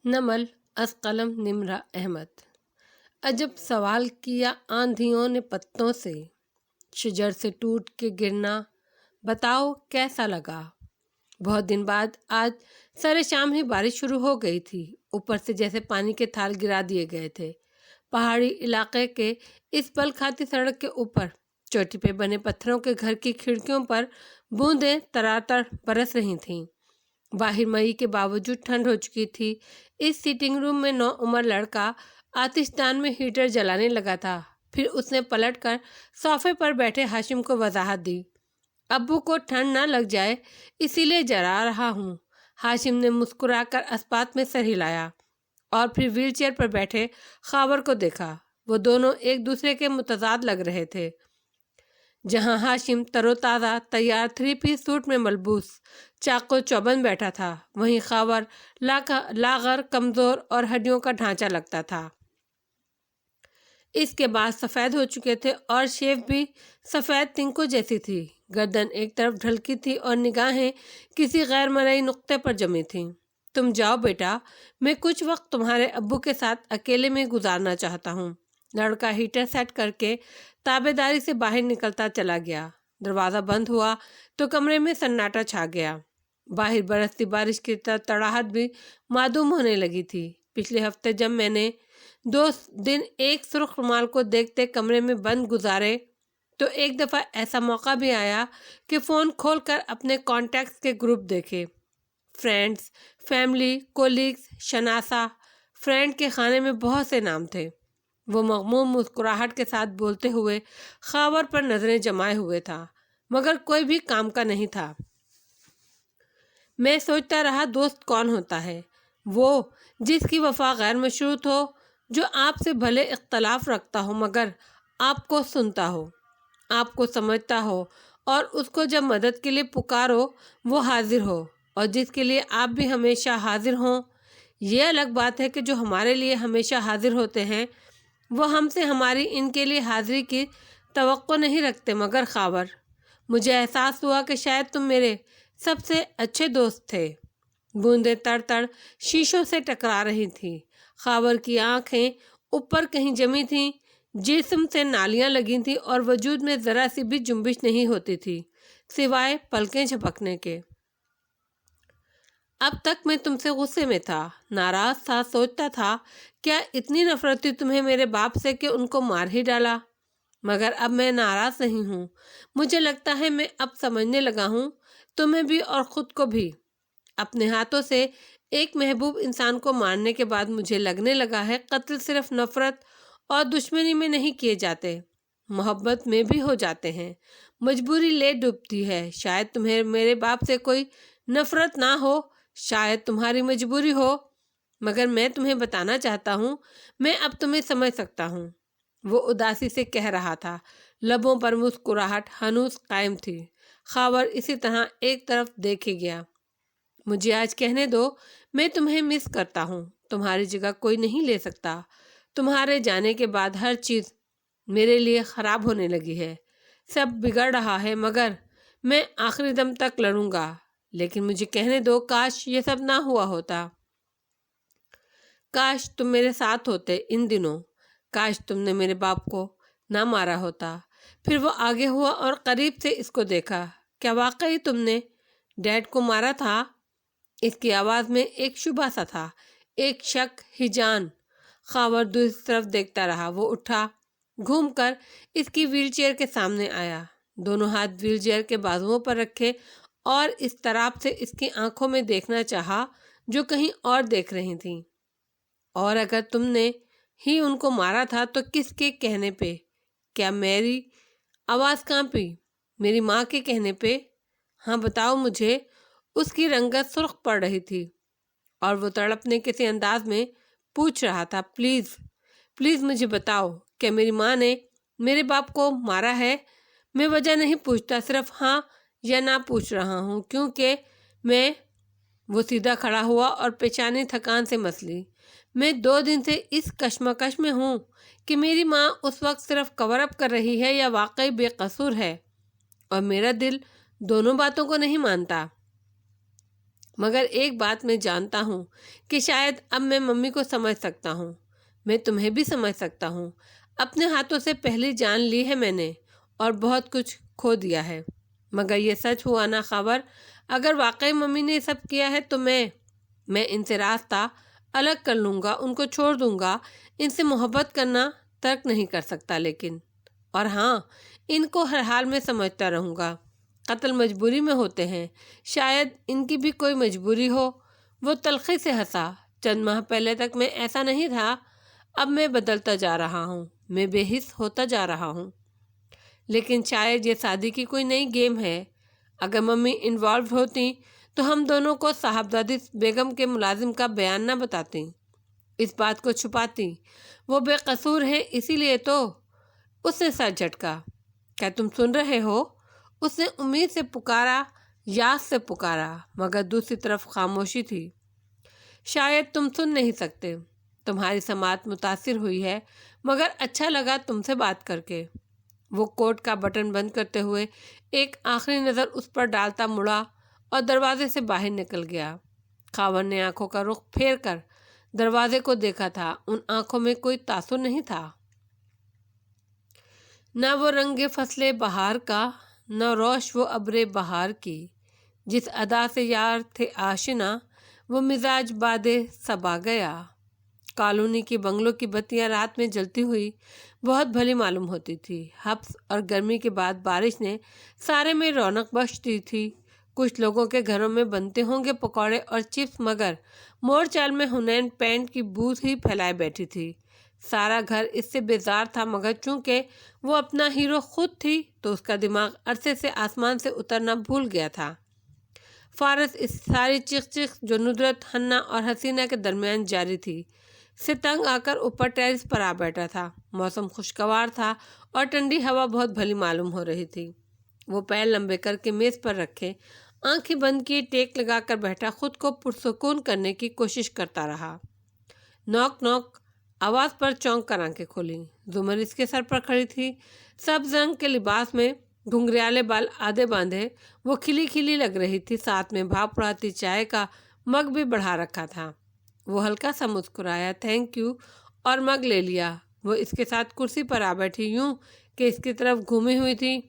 نمل از قلم نمرہ احمد۔ عجب سوال کیا آندھیوں نے پتوں سے، شجر سے ٹوٹ کے گرنا، بتاؤ کیسا لگا؟ بہت دن بعد آج سر شام ہی بارش شروع ہو گئی تھی، اوپر سے جیسے پانی کے تھال گرا دیے گئے تھے۔ پہاڑی علاقے کے اس پل کھاتی سڑک کے اوپر چوٹی پہ بنے پتھروں کے گھر کی کھڑکیوں پر بوندیں تراتر برس رہی تھیں۔ باہر مئی کے باوجود ٹھنڈ ہو چکی تھی۔ اس سیٹنگ روم میں نوعمر لڑکا آتش دان میں ہیٹر جلانے لگا تھا۔ پھر اس نے پلٹ کر صوفے پر بیٹھے ہاشم کو وضاحت دی، ابو کو ٹھنڈ نہ لگ جائے اسی لیے جلا رہا ہوں۔ ہاشم نے مسکرا کر اسپات میں سر ہلایا اور پھر ویل چیئر پر بیٹھے خاور کو دیکھا۔ وہ دونوں ایک دوسرے کے متضاد لگ رہے تھے۔ جہاں ہاشم تر و تازہ تیار 3 پیس سوٹ میں ملبوس چاق و چوبند بیٹھا تھا، وہیں خاور لاغر، کمزور اور ہڈیوں کا ڈھانچہ لگتا تھا۔ اس کے بال سفید ہو چکے تھے اور شیو بھی سفید تنکوں جیسی تھی۔ گردن ایک طرف ڈھلکی تھی اور نگاہیں کسی غیر مرئی نقطے پر جمی تھیں۔ تم جاؤ بیٹا، میں کچھ وقت تمہارے ابو کے ساتھ اکیلے میں گزارنا چاہتا ہوں۔ لڑکا ہیٹر سیٹ کر کے تابے داری سے باہر نکلتا چلا گیا۔ دروازہ بند ہوا تو کمرے میں سناٹا چھا گیا۔ باہر برستی بارش کی تڑاہٹ بھی معدوم ہونے لگی تھی۔ پچھلے ہفتے جب میں نے 2 دن ایک سرخ رومال کو دیکھتے کمرے میں بند گزارے تو ایک دفعہ ایسا موقع بھی آیا کہ فون کھول کر اپنے کانٹیکٹس کے گروپ دیکھے۔ فرینڈز، فیملی، کولیگز، شناسا۔ فرینڈ کے خانے میں بہت سے نام تھے۔ وہ مغموم مسکراہٹ کے ساتھ بولتے ہوئے خاور پر نظریں جمائے ہوئے تھا، مگر کوئی بھی کام کا نہیں تھا۔ میں سوچتا رہا دوست کون ہوتا ہے؟ وہ جس کی وفا غیر مشروط ہو، جو آپ سے بھلے اختلاف رکھتا ہو مگر آپ کو سنتا ہو، آپ کو سمجھتا ہو اور اس کو جب مدد کے لیے پکارو وہ حاضر ہو، اور جس کے لیے آپ بھی ہمیشہ حاضر ہوں۔ یہ الگ بات ہے کہ جو ہمارے لیے ہمیشہ حاضر ہوتے ہیں وہ ہم سے ہماری ان کے لیے حاضری کی توقع نہیں رکھتے۔ مگر خاور، مجھے احساس ہوا کہ شاید تم میرے سب سے اچھے دوست تھے۔ بوندیں تڑ تڑ شیشوں سے ٹکرا رہی تھیں۔ خاور کی آنکھیں اوپر کہیں جمی تھیں، جسم سے نالیاں لگی تھیں اور وجود میں ذرا سی بھی جنبش نہیں ہوتی تھی سوائے پلکیں جھپکنے کے۔ اب تک میں تم سے غصے میں تھا، ناراض تھا، سوچتا تھا کیا اتنی نفرت تھی تمہیں میرے باپ سے کہ ان کو مار ہی ڈالا۔ مگر اب میں ناراض نہیں ہوں۔ مجھے لگتا ہے میں اب سمجھنے لگا ہوں، تمہیں بھی اور خود کو بھی۔ اپنے ہاتھوں سے ایک محبوب انسان کو مارنے کے بعد مجھے لگنے لگا ہے قتل صرف نفرت اور دشمنی میں نہیں کیے جاتے، محبت میں بھی ہو جاتے ہیں۔ مجبوری لے ڈوبتی ہے۔ شاید تمہیں میرے باپ سے کوئی نفرت نہ ہو، شاید تمہاری مجبوری ہو، مگر میں تمہیں بتانا چاہتا ہوں میں اب تمہیں سمجھ سکتا ہوں۔ وہ اداسی سے کہہ رہا تھا، لبوں پر مسکراہٹ ہنوز قائم تھی۔ خاور اسی طرح ایک طرف دیکھے گیا۔ مجھے آج کہنے دو، میں تمہیں مس کرتا ہوں۔ تمہاری جگہ کوئی نہیں لے سکتا۔ تمہارے جانے کے بعد ہر چیز میرے لیے خراب ہونے لگی ہے، سب بگڑ رہا ہے، مگر میں آخری دم تک لڑوں گا۔ لیکن مجھے کہنے دو، کاش یہ سب نہ ہوا ہوتا۔ کاش تم میرے ساتھ ہوتے ان دنوں۔ کاش تم نے میرے باپ کو نہ مارا ہوتا۔ پھر وہ آگے ہوا اور قریب سے اس کو دیکھا۔ کیا واقعی تم نے ڈیڈ کو مارا تھا؟ اس کی آواز میں ایک شبہ سا تھا، ایک شک، ہیجان۔ خاور دوسری طرف دیکھتا رہا۔ وہ اٹھا، گھوم کر اس کی ویل چیئر کے سامنے آیا، دونوں ہاتھ ویل چیئر کے بازوؤں پر رکھے اور اضطراب سے اس کی آنکھوں میں دیکھنا چاہا جو کہیں اور دیکھ رہی تھیں۔ اور اگر تم نے ہی ان کو مارا تھا تو کس کے کہنے پہ؟ کیا میری آواز کانپی؟ میری ماں کے کہنے پہ؟ ہاں بتاؤ مجھے۔ اس کی رنگت سرخ پڑ رہی تھی اور وہ تڑپنے کسی انداز میں پوچھ رہا تھا، پلیز پلیز مجھے بتاؤ، کیا میری ماں نے میرے باپ کو مارا ہے؟ میں وجہ نہیں پوچھتا، صرف ہاں یا نہ پوچھ رہا ہوں کیونکہ میں… وہ سیدھا کھڑا ہوا اور پیشانی تھکان سے مسلی۔ میں 2 دن سے اس کشمکش میں ہوں کہ میری ماں اس وقت صرف کور اپ کر رہی ہے یا واقعی بے قصور ہے، اور میرا دل دونوں باتوں کو نہیں مانتا۔ مگر ایک بات میں جانتا ہوں کہ شاید اب میں ممی کو سمجھ سکتا ہوں، میں تمہیں بھی سمجھ سکتا ہوں۔ اپنے ہاتھوں سے پہلی جان لی ہے میں نے اور بہت کچھ کھو دیا ہے، مگر یہ سچ ہوا نا خبر، اگر واقعی ممی نے سب کیا ہے تو میں ان سے راستہ الگ کر لوں گا، ان کو چھوڑ دوں گا، ان سے محبت کرنا ترک نہیں کر سکتا، لیکن اور ہاں، ان کو ہر حال میں سمجھتا رہوں گا۔ قتل مجبوری میں ہوتے ہیں، شاید ان کی بھی کوئی مجبوری ہو۔ وہ تلخی سے ہنسا۔ چند ماہ پہلے تک میں ایسا نہیں تھا، اب میں بدلتا جا رہا ہوں، میں بے حس ہوتا جا رہا ہوں۔ لیکن شاید یہ شادی کی کوئی نئی گیم ہے۔ اگر ممی انوالوڈ ہوتی تو ہم دونوں کو صاحبزادی بیگم کے ملازم کا بیان نہ بتاتی، اس بات کو چھپاتی۔ وہ بے قصور ہے، اسی لیے تو۔ اس نے سر جھٹکا۔ کیا تم سن رہے ہو؟ اس نے امید سے پکارا، یاس سے پکارا، مگر دوسری طرف خاموشی تھی۔ شاید تم سن نہیں سکتے، تمہاری سماعت متاثر ہوئی ہے، مگر اچھا لگا تم سے بات کر کے۔ وہ کوٹ کا بٹن بند کرتے ہوئے ایک آخری نظر اس پر ڈالتا مڑا اور دروازے سے باہر نکل گیا۔ خاوند نے آنکھوں کا رخ پھیر کر دروازے کو دیکھا تھا، ان آنکھوں میں کوئی تاثر نہیں تھا، نہ وہ رنگ فصل بہار کا، نہ روش وہ ابر بہار کی۔ جس ادا سے یار تھے آشنا، وہ مزاج باد صبا گیا۔ کالونی کی بنگلوں کی بتیاں رات میں جلتی ہوئی بہت بھلی معلوم ہوتی تھی۔ حبس اور گرمی کے بعد بارش نے سارے میں رونق بخش دی تھی۔ کچھ لوگوں کے گھروں میں بنتے ہوں گے پکوڑے اور چپس، مگر مور چال میں حنین پینٹ کی بو ہی پھیلائے بیٹھی تھی۔ سارا گھر اس سے بیزار تھا، مگر چونکہ وہ اپنا ہیرو خود تھی تو اس کا دماغ عرصے سے آسمان سے اترنا بھول گیا تھا۔ فارس اس ساری چیخ چیخ جو ندرت، حنا اور حسینہ کے درمیان جاری تھی سے تنگ آ کر اوپر ٹیرس پر آ بیٹھا تھا۔ موسم خوشگوار تھا اور ٹھنڈی ہوا بہت بھلی معلوم ہو رہی تھی۔ وہ پیر لمبے کر کے میز پر رکھے، آنکھیں بند کی، ٹیک لگا کر بیٹھا، خود کو پرسکون کرنے کی کوشش کرتا رہا۔ نوک نوک آواز پر چونک کر آنکھیں کھولی۔ زمر اس کے سر پر کھڑی تھی، سبز رنگ کے لباس میں، گھنگریالے بال آدھے باندھے، وہ کھلی کھلی لگ رہی تھی، ساتھ میں بھاپ اڑاتی چائے کا مگ بھی بڑھا رکھا تھا۔ وہ ہلکا سا مسکرایا، تھینک یو، اور مگ لے لیا۔ وہ اس کے ساتھ کرسی پر آ بیٹھی، یوں کہ اس کی طرف گھومی ہوئی تھی۔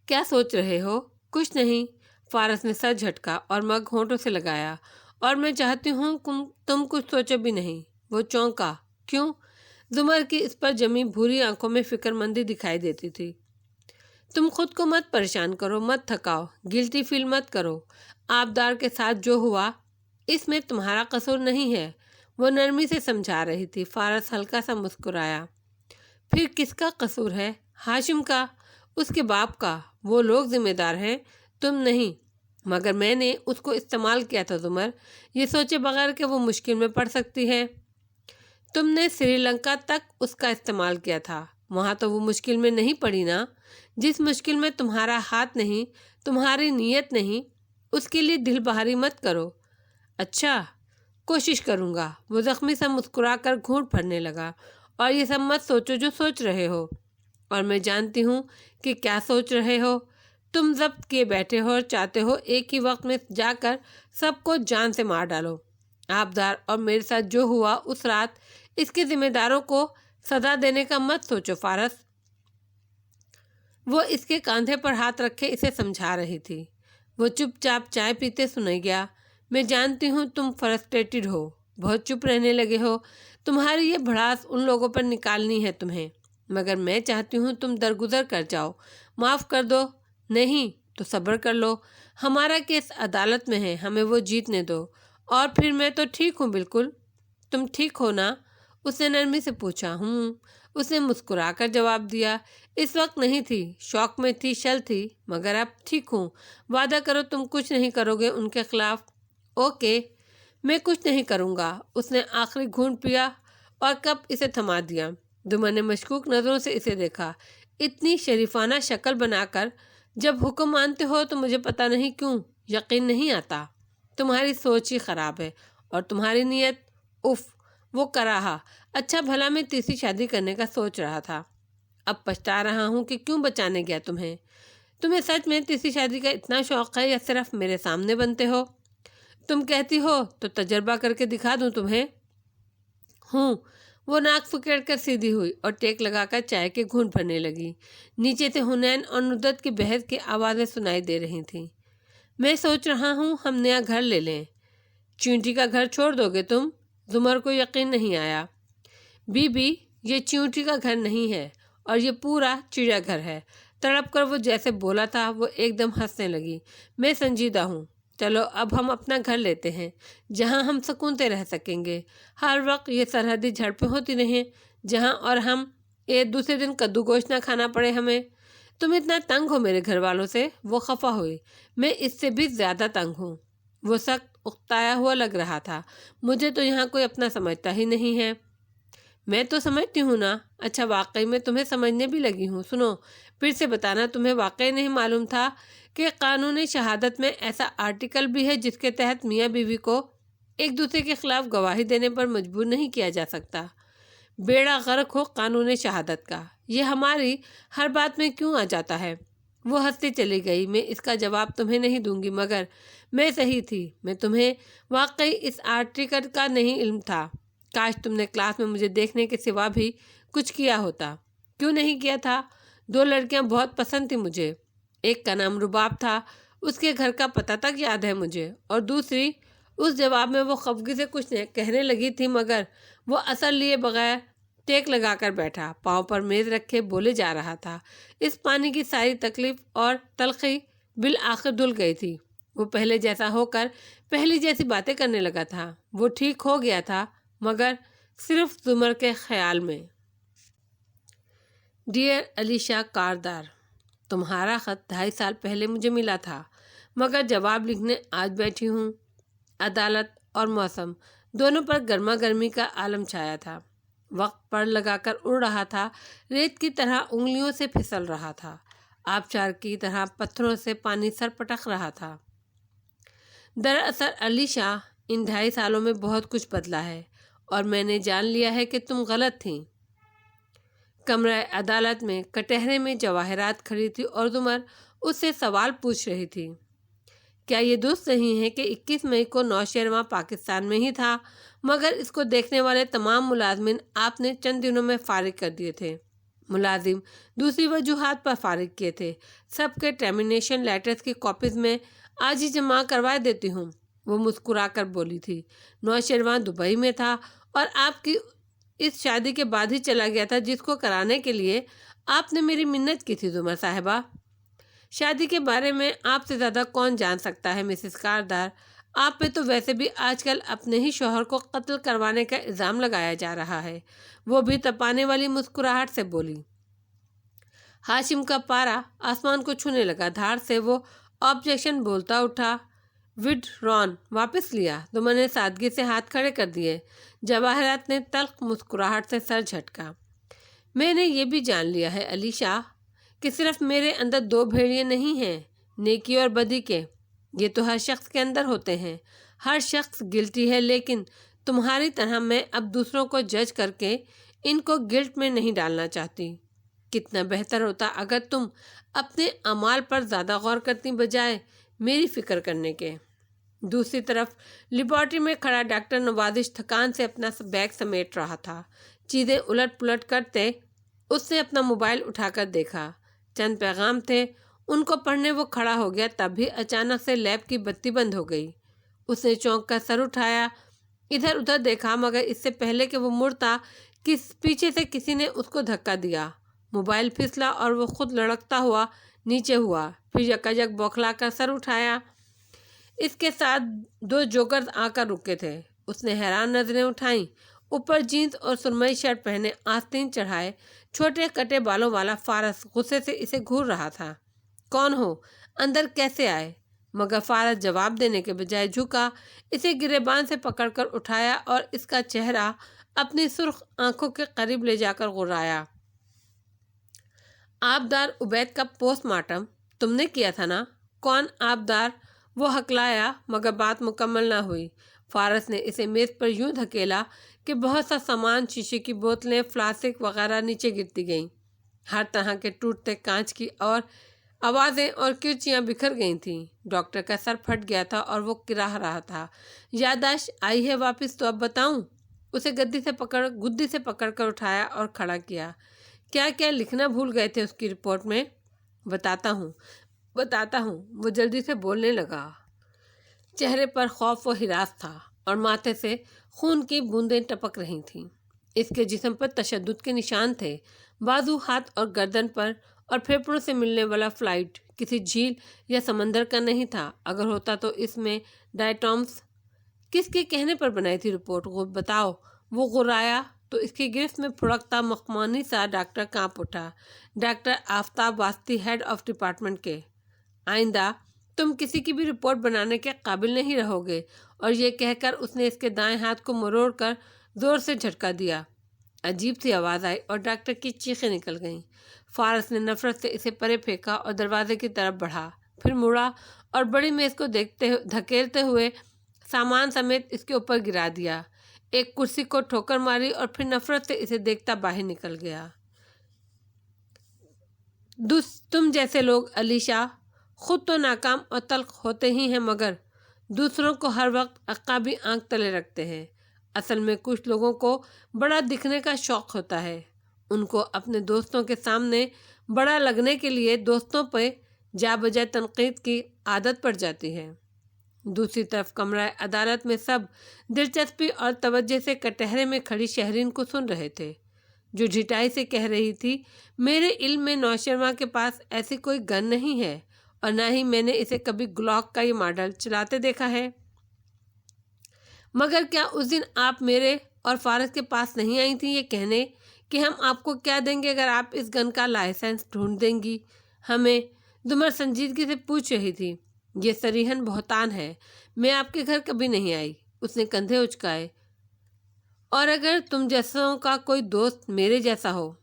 کیا سوچ رہے ہو؟ کچھ نہیں، فارس نے سر جھٹکا اور مگ ہونٹوں سے لگایا، اور میں چاہتی ہوں تم کچھ سوچو بھی نہیں۔ وہ چونکا، کیوں؟ زمر کی اس پر جمی بھوری آنکھوں میں فکر مندی دکھائی دیتی تھی۔ تم خود کو مت پریشان کرو، مت تھکاؤ، گلٹی فیل مت کرو۔ آبدار کے ساتھ جو ہوا اس میں تمہارا قصور نہیں ہے، وہ نرمی سے سمجھا رہی تھی۔ فارس ہلکا سا مسکرایا۔ پھر کس کا قصور ہے؟ ہاشم کا، اس کے باپ کا۔ وہ لوگ ذمہ دار ہیں، تم نہیں۔ مگر میں نے اس کو استعمال کیا تھا زمر، یہ سوچے بغیر کہ وہ مشکل میں پڑ سکتی ہے۔ تم نے سری لنکا تک اس کا استعمال کیا تھا، وہاں تو وہ مشکل میں نہیں پڑی نا۔ جس مشکل میں تمہارا ہاتھ نہیں، تمہاری نیت نہیں، اس کے لیے دل بہاری مت کرو۔ اچھا، کوشش کروں گا۔ وہ زخمی سا مسکرا کر گھونٹ بھرنے لگا۔ اور یہ سب مت سوچو جو سوچ رہے ہو، اور میں جانتی ہوں کہ کیا سوچ رہے ہو۔ تم ضبط کیے بیٹھے ہو اور چاہتے ہو ایک ہی وقت میں جا کر سب کو جان سے مار ڈالو۔ آبدار اور میرے ساتھ جو ہوا اس رات، اس کے ذمہ داروں کو سزا دینے کا مت سوچو فارس۔ وہ اس کے کاندھے پر ہاتھ رکھے اسے سمجھا رہی تھی۔ وہ چپ چاپ چائے پیتے سنے گیا۔ میں جانتی ہوں تم فرسٹریٹڈ ہو، بہت چپ رہنے لگے ہو، تمہاری یہ بھڑاس ان لوگوں پر نکالنی ہے تمہیں، مگر میں چاہتی ہوں تم درگزر کر جاؤ، معاف کر دو۔ نہیں تو صبر کر لو، ہمارا کیس عدالت میں ہے، ہمیں وہ جیتنے دو، اور پھر میں تو ٹھیک ہوں بالکل۔ تم ٹھیک ہو نا؟ اس نے نرمی سے پوچھا۔ اس نے مسکرا کر جواب دیا۔ اس وقت نہیں تھی، شوق میں تھی، شل تھی، مگر اب ٹھیک ہوں۔ وعدہ کرو تم کچھ نہیں کرو گے ان کے خلاف۔ اوکے، میں کچھ نہیں کروں گا۔ اس نے آخری گھونٹ پیا اور کپ اسے تھما دیا۔ زمر نے مشکوک نظروں سے اسے دیکھا۔ اتنی شریفانہ شکل بنا کر جب حکم مانتے ہو تو مجھے پتہ نہیں کیوں یقین نہیں آتا۔ تمہاری سوچ ہی خراب ہے، اور تمہاری نیت، اف، وہ کراہا۔ اچھا بھلا میں تیسری شادی کرنے کا سوچ رہا تھا، اب پچھتا رہا ہوں کہ کیوں بچانے گیا تمہیں۔ تمہیں سچ میں تیسری شادی کا اتنا شوق ہے یا صرف میرے سامنے بنتے ہو؟ تم کہتی ہو تو تجربہ کر کے دکھا دوں تمہیں۔ ہوں۔ وہ ناک پکڑ کر سیدھی ہوئی اور ٹیک لگا کر چائے کے گھونٹ بھرنے لگی۔ نیچے سے حنین اور ندرت کی بحث کی آوازیں سنائی دے رہی تھیں۔ میں سوچ رہا ہوں ہم نیا گھر لے لیں۔ چیونٹی کا گھر چھوڑ دو گے تم؟ زمر کو یقین نہیں آیا۔ بی بی، یہ چیونٹی کا گھر نہیں ہے اور یہ پورا چڑیا گھر ہے۔ تڑپ کر وہ جیسے بولا تھا وہ ایک دم ہنسنے لگی۔ میں سنجیدہ ہوں۔ چلو اب ہم اپنا گھر لیتے ہیں جہاں ہم سکون سے رہ سکیں گے۔ ہر وقت یہ سرحدی جھڑپیں ہوتی رہیں جہاں اور ہم ایک دوسرے دن کدو گوشت نہ کھانا پڑے ہمیں۔ تم اتنا تنگ ہو میرے گھر والوں سے؟ وہ خفا ہوئی۔ میں اس سے بھی زیادہ تنگ ہوں۔ وہ سخت اکتایا ہوا لگ رہا تھا۔ مجھے تو یہاں کوئی اپنا سمجھتا ہی نہیں ہے۔ میں تو سمجھتی ہوں نا۔ اچھا واقعی میں تمہیں سمجھنے بھی لگی ہوں۔ سنو پھر سے بتانا، تمہیں واقعی نہیں معلوم تھا کہ قانون شہادت میں ایسا آرٹیکل بھی ہے جس کے تحت میاں بیوی کو ایک دوسرے کے خلاف گواہی دینے پر مجبور نہیں کیا جا سکتا؟ بیڑا غرق ہو قانون شہادت کا، یہ ہماری ہر بات میں کیوں آ جاتا ہے؟ وہ ہنستی چلی گئی۔ میں اس کا جواب تمہیں نہیں دوں گی، مگر میں صحیح تھی۔ میں تمہیں واقعی اس آرٹیکل کا نہیں علم تھا۔ کاش تم نے کلاس میں مجھے دیکھنے کے سوا بھی کچھ کیا ہوتا۔ کیوں نہیں کیا تھا؟ 2 لڑکیاں بہت پسند تھیں مجھے۔ ایک کا نام رباب تھا، اس کے گھر کا پتہ تک یاد ہے مجھے، اور دوسری… اس جواب میں وہ خفگی سے کچھ کہنے لگی تھی مگر وہ اثر لیے بغیر ٹیک لگا کر بیٹھا، پاؤں پر میز رکھے بولے جا رہا تھا۔ اس پانی کی ساری تکلیف اور تلخی بالآخر دھل گئی تھی۔ وہ پہلے جیسا ہو کر پہلی جیسی باتیں کرنے لگا تھا۔ وہ ٹھیک ہو گیا تھا مگر صرف زمر کے خیال میں۔ ڈیئر علیشا کاردار، تمہارا خط 2.5 سال پہلے مجھے ملا تھا مگر جواب لکھنے آج بیٹھی ہوں۔ عدالت اور موسم دونوں پر گرما گرمی کا عالم چھایا تھا۔ وقت پڑ لگا کر اڑ رہا تھا، ریت کی طرح انگلیوں سے پھسل رہا تھا، آبشار کی طرح پتھروں سے پانی سر پٹک رہا تھا۔ دراصل علیشا، ان 2.5 سالوں میں بہت کچھ بدلا ہے اور میں نے جان لیا ہے کہ تم غلط تھیں۔ کمرہ عدالت میں کٹہرے میں جواہرات کھڑی تھی اور زمر اس سے سوال پوچھ رہی تھی۔ کیا یہ درست نہیں ہے کہ 21 مئی کو نوشیروان پاکستان میں ہی تھا مگر اس کو دیکھنے والے تمام ملازمین آپ نے چند دنوں میں فارغ کر دیے تھے؟ ملازم دوسری وجوہات پر فارغ کیے تھے۔ سب کے ٹرمینیشن لیٹرز کی کاپیز میں آج ہی جمع کروا دیتی ہوں۔ وہ مسکرا کر بولی تھی۔ نوشیروان دبئی میں تھا اور آپ کی اس شادی کے بعد ہی چلا گیا تھا جس کو کرانے کے لیے آپ نے میری منت کی تھی زمر صاحبہ۔ شادی کے بارے میں آپ سے زیادہ کون جان سکتا ہے مسز کاردار؟ آپ پہ تو ویسے بھی آج کل اپنے ہی شوہر کو قتل کروانے کا الزام لگایا جا رہا ہے۔ وہ بھی تپانے والی مسکراہٹ سے بولی۔ ہاشم کا پارا آسمان کو چھونے لگا۔ دھاڑ سے وہ آبجیکشن بولتا اٹھا۔ وڈران، واپس لیا۔ زمر نے سادگی سے ہاتھ کھڑے کر دیے۔ جواہرات نے تلخ مسکراہٹ سے سر جھٹکا۔ میں نے یہ بھی جان لیا ہے علیشا کہ صرف میرے اندر 2 بھیڑیے نہیں ہیں، نیکی اور بدی کے۔ یہ تو ہر شخص کے اندر ہوتے ہیں۔ ہر شخص گلٹی ہے، لیکن تمہاری طرح میں اب دوسروں کو جج کر کے ان کو گلٹ میں نہیں ڈالنا چاہتی۔ کتنا بہتر ہوتا اگر تم اپنے اعمال پر زیادہ غور کرتی بجائے میری فکر کرنے کے۔ دوسری طرف لیبارٹری میں کھڑا ڈاکٹر نوازش تھکان سے اپنا بیگ سمیٹ رہا تھا۔ چیزیں الٹ پلٹ کرتے اس نے اپنا موبائل اٹھا کر دیکھا۔ چند پیغام تھے، ان کو پڑھنے وہ کھڑا ہو گیا، تب بھی اچانک سے لیب کی بتی بند ہو گئی۔ اس نے چونک کر سر اٹھایا، ادھر ادھر دیکھا مگر اس سے پہلے کہ وہ مڑتا پیچھے سے کسی نے اس کو دھکا دیا۔ موبائل پھسلا اور وہ خود لڑکتا ہوا نیچے ہوا، پھر یکایک بوکھلا کر سر اٹھایا۔ اس کے ساتھ 2 جوکرز آ کر رکے تھے۔ اس نے حیران نظریں اٹھائیں۔ اوپر جینز اور سرمئی شرٹ پہنے، آستین چڑھائے، چھوٹے کٹے بالوں والا فارس غصے سے اسے گھور رہا تھا۔ کون ہو؟ اندر کیسے آئے؟ مگر فارس جواب دینے کے بجائے جھکا، اسے گریبان سے پکڑ کر اٹھایا اور اس کا چہرہ اپنی سرخ آنکھوں کے قریب لے جا کر غرایا۔ آبدار عبید کا پوسٹ مارٹم تم نے کیا تھا نا؟ کون آبدار؟ وہ ہکلایا مگر بات مکمل نہ ہوئی۔ فارس نے اسے میز پر یوں دھکیلا کہ بہت سا سامان، شیشے کی بوتلیں، فلاسک وغیرہ نیچے گرتی گئیں۔ ہر طرح کے ٹوٹتے کانچ کی اور آوازیں اور کرچیاں بکھر گئی تھیں۔ ڈاکٹر کا سر پھٹ گیا تھا اور وہ کراہ رہا تھا۔ یادداشت آئی ہے واپس تو اب بتاؤں؟ اسے گدی سے پکڑ کر اٹھایا اور کھڑا کیا۔ کیا کیا لکھنا بھول گئے تھے اس کی رپورٹ میں؟ بتاتا ہوں۔ وہ جلدی سے بولنے لگا۔ چہرے پر خوف و ہراس تھا اور ماتھے سے خون کی بوندیں ٹپک رہی تھیں۔ اس کے جسم پر تشدد کے نشان تھے۔ بازو، ہاتھ اور گردن پر اور پھیپھڑوں سے ملنے والا فلوئڈ کسی جھیل یا سمندر کا نہیں تھا۔ اگر ہوتا تو اس میں ڈائٹامس۔ کس کے کہنے پر بنائی تھی رپورٹ؟ بتاؤ۔ وہ غرایا تو اس کی گرفت میں پھڑکتا مخمانی سا ڈاکٹر کانپ اٹھا۔ Doctor Aftab Wasti, head of department کے۔ آئندہ تم کسی کی بھی رپورٹ بنانے کے قابل نہیں رہو گے۔ اور یہ کہہ کر اس نے اس کے دائیں ہاتھ کو مروڑ کر زور سے جھٹکا دیا۔ عجیب سی آواز آئی اور ڈاکٹر کی چیخیں نکل گئیں۔ فارس نے نفرت سے اسے پرے پھینکا اور دروازے کی طرف بڑھا، پھر مڑا اور بڑی میز کو دھکیلتے ہوئے سامان سمیت اس کے اوپر گرا دیا۔ ایک کرسی کو ٹھوکر ماری اور پھر نفرت سے اسے دیکھتا باہر نکل گیا۔ تم جیسے لوگ علیشا خود تو ناکام اور تلخ ہوتے ہی ہیں، مگر دوسروں کو ہر وقت عقابی آنکھ تلے رکھتے ہیں۔ اصل میں کچھ لوگوں کو بڑا دکھنے کا شوق ہوتا ہے۔ ان کو اپنے دوستوں کے سامنے بڑا لگنے کے لیے دوستوں پہ جا بجائے تنقید کی عادت پڑ جاتی ہے۔ دوسری طرف کمرہ عدالت میں سب دلچسپی اور توجہ سے کٹہرے میں کھڑی شہرین کو سن رہے تھے، جو جھٹائی سے کہہ رہی تھی، میرے علم میں نوشرما کے پاس ایسی کوئی گن نہیں ہے اور نہ ہی میں نے اسے کبھی گلاک کا یہ ماڈل چلاتے دیکھا ہے۔ مگر کیا اس دن آپ میرے اور فارس کے پاس نہیں آئی تھیں یہ کہنے کہ ہم آپ کو کیا دیں گے اگر آپ اس گن کا لائسنس ڈھونڈ دیں گی ہمیں؟ دمر سنجیدگی سے پوچھ رہی تھی۔ یہ صریحاً بہتان ہے۔ میں آپ کے گھر کبھی نہیں آئی۔ اس نے کندھے اچکائے۔ اور اگر تم جیسوں کا کوئی دوست میرے جیسا ہو،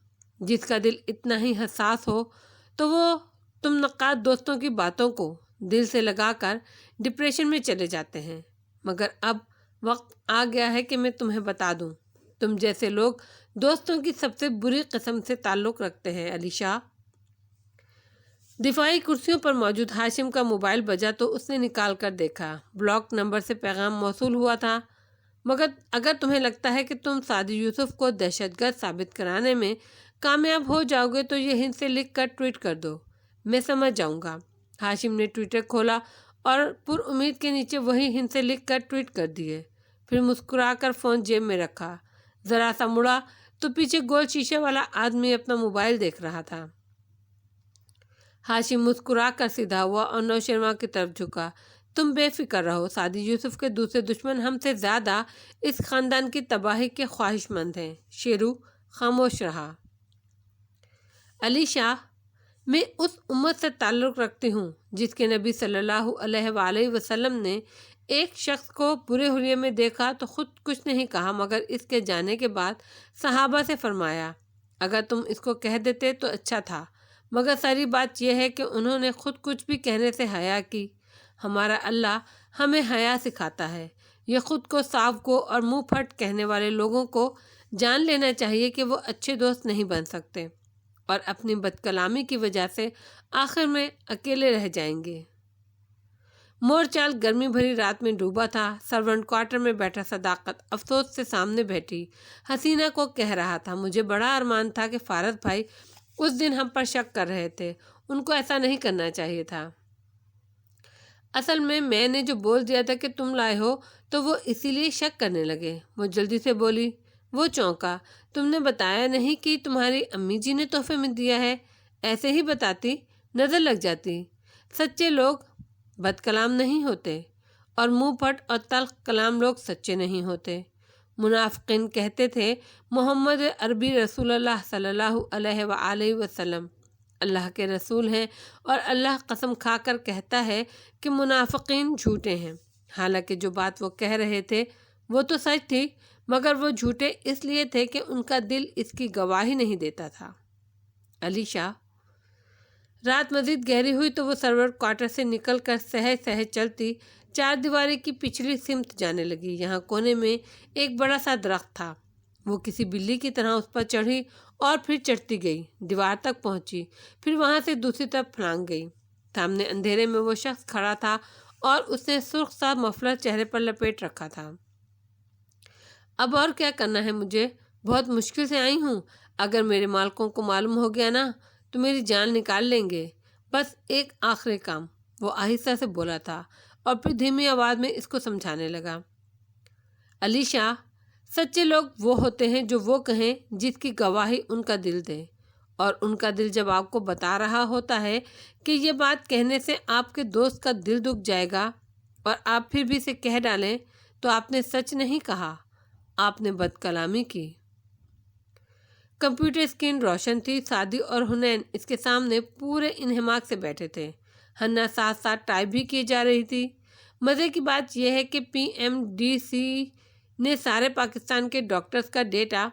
جس کا دل اتنا ہی حساس ہو، تو وہ تم نقاد دوستوں کی باتوں کو دل سے لگا کر ڈپریشن میں چلے جاتے ہیں۔ مگر اب وقت آ گیا ہے کہ میں تمہیں بتا دوں، تم جیسے لوگ دوستوں کی سب سے بری قسم سے تعلق رکھتے ہیں علیشا۔ دفاعی کرسیوں پر موجود ہاشم کا موبائل بجا تو اس نے نکال کر دیکھا۔ بلاک نمبر سے پیغام موصول ہوا تھا۔ مگر اگر تمہیں لگتا ہے کہ تم سعدی یوسف کو دہشت گرد ثابت کرانے میں کامیاب ہو جاؤ گے تو یہ ہند سے لکھ کر ٹویٹ کر دو، میں سمجھ جاؤں گا۔ ہاشم نے ٹویٹر کھولا اور پر امید کے نیچے وہی ہند سے لکھ کر ٹویٹ کر دیے، پھر مسکرا کر فون جیب میں رکھا۔ ذرا سا مڑا تو پیچھے گول شیشے والا آدمی اپنا موبائل دیکھ رہا تھا۔ ہاشم مسکرا کر سیدھا ہوا اور نوشرما کی طرف جھکا۔ تم بے فکر رہو، سعدی یوسف کے دوسرے دشمن ہم سے زیادہ اس خاندان کی تباہی کے خواہش مند ہیں۔ شیرو خاموش رہا۔ علیشا، میں اس امت سے تعلق رکھتی ہوں جس کے نبی صلی اللہ علیہ وآلہ وسلم نے ایک شخص کو برے حلیے میں دیکھا تو خود کچھ نہیں کہا، مگر اس کے جانے کے بعد صحابہ سے فرمایا، اگر تم اس کو کہہ دیتے تو اچھا تھا، مگر ساری بات یہ ہے کہ انہوں نے خود کچھ بھی کہنے سے حیا کی۔ ہمارا اللہ ہمیں حیا سکھاتا ہے۔ یہ خود کو صاف گو اور منہ پھٹ کہنے والے لوگوں کو جان لینا چاہیے کہ وہ اچھے دوست نہیں بن سکتے اور اپنی بد کلامی کی وجہ سے آخر میں اکیلے رہ جائیں گے۔ مورچال گرمی بھری رات میں ڈوبا تھا۔ سرونٹ کوارٹر میں بیٹھا صداقت افسوس سے سامنے بیٹھی حسینہ کو کہہ رہا تھا، مجھے بڑا ارمان تھا کہ فارس بھائی اس دن ہم پر شک کر رہے تھے، ان کو ایسا نہیں کرنا چاہیے تھا۔ اصل میں نے جو بول دیا تھا کہ تم لائے ہو تو وہ اسی لیے شک کرنے لگے۔ وہ جلدی سے بولی۔ وہ چونکا۔ تم نے بتایا نہیں کہ تمہاری امی جی نے تحفے میں دیا ہے؟ ایسے ہی بتاتی، نظر لگ جاتی۔ سچے لوگ بد کلام نہیں ہوتے اور منہ پھٹ اور تلخ کلام لوگ سچے نہیں ہوتے۔ منافقین کہتے تھے محمد عربی رسول اللہ صلی اللہ علیہ وآلہ وسلم اللہ کے رسول ہیں، اور اللہ قسم کھا کر کہتا ہے کہ منافقین جھوٹے ہیں۔ حالانکہ جو بات وہ کہہ رہے تھے وہ تو سچ تھی، مگر وہ جھوٹے اس لیے تھے کہ ان کا دل اس کی گواہی نہیں دیتا تھا۔ علیشا، رات مزید گہری ہوئی تو وہ سرورٹ کوارٹر سے نکل کر سہج سہج چلتی چار دیواری کی پچھلی سمت جانے لگی۔ یہاں کونے میں ایک بڑا سا درخت تھا وہ کسی بلی کی طرح اس پر چڑھی اور پھر چڑھتی گئی، دیوار تک پہنچی، پھر وہاں سے دوسری طرف پھلانگ گئی۔ سامنے اندھیرے میں وہ شخص کھڑا تھا اور اس نے سرخ سا مفلر چہرے پر لپیٹ رکھا تھا۔ اب اور کیا کرنا ہے مجھے؟ بہت مشکل سے آئی ہوں، اگر میرے مالکوں کو معلوم ہو گیا نا تو میری جان نکال لیں گے۔ بس ایک آخری کام، وہ آہستہ سے بولا تھا اور پھر دھیمی آواز میں اس کو سمجھانے لگا۔ علیشا، سچے لوگ وہ ہوتے ہیں جو وہ کہیں جس کی گواہی ان کا دل دے، اور ان کا دل جب آپ کو بتا رہا ہوتا ہے کہ یہ بات کہنے سے آپ کے دوست کا دل دکھ جائے گا اور آپ پھر بھی اسے کہہ ڈالیں تو آپ نے سچ نہیں کہا، آپ نے بد کلامی کی۔ کمپیوٹر اسکرین روشن تھی۔ سعدی اور حنین اس کے سامنے پورے انہماک سے بیٹھے تھے۔ ہنا ساتھ ساتھ ٹائپ بھی کی جا رہی تھی۔ مزے کی بات یہ ہے کہ PMDC نے سارے پاکستان کے ڈاکٹرز کا ڈیٹا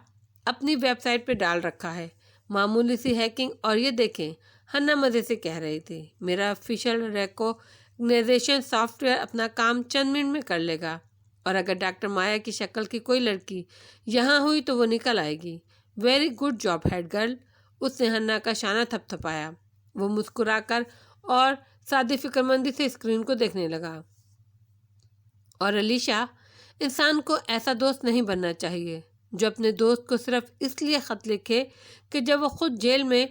اپنی ویب سائٹ پہ ڈال رکھا ہے۔ معمولی سی ہیکنگ، اور یہ دیکھیں، ہنا مزے سے کہہ رہی تھی، میرا آفیشیل ریکوگنائزیشن سافٹ ویئر اپنا کام چند منٹ میں کر لے گا، اور اگر ڈاکٹر مایا کی شکل کی کوئی لڑکی یہاں ہوئی تو وہ نکل آئے گی۔ Very good job head girl. اس نے ہنا کا شانہ تھپ تھپایا۔ وہ مسکرا کر اور سادی فکر مندی سے اسکرین کو دیکھنے لگا۔ اور علیشا، انسان کو ایسا دوست نہیں بننا چاہیے جو اپنے دوست کو صرف اس لیے خط لکھے کہ جب وہ خود جیل میں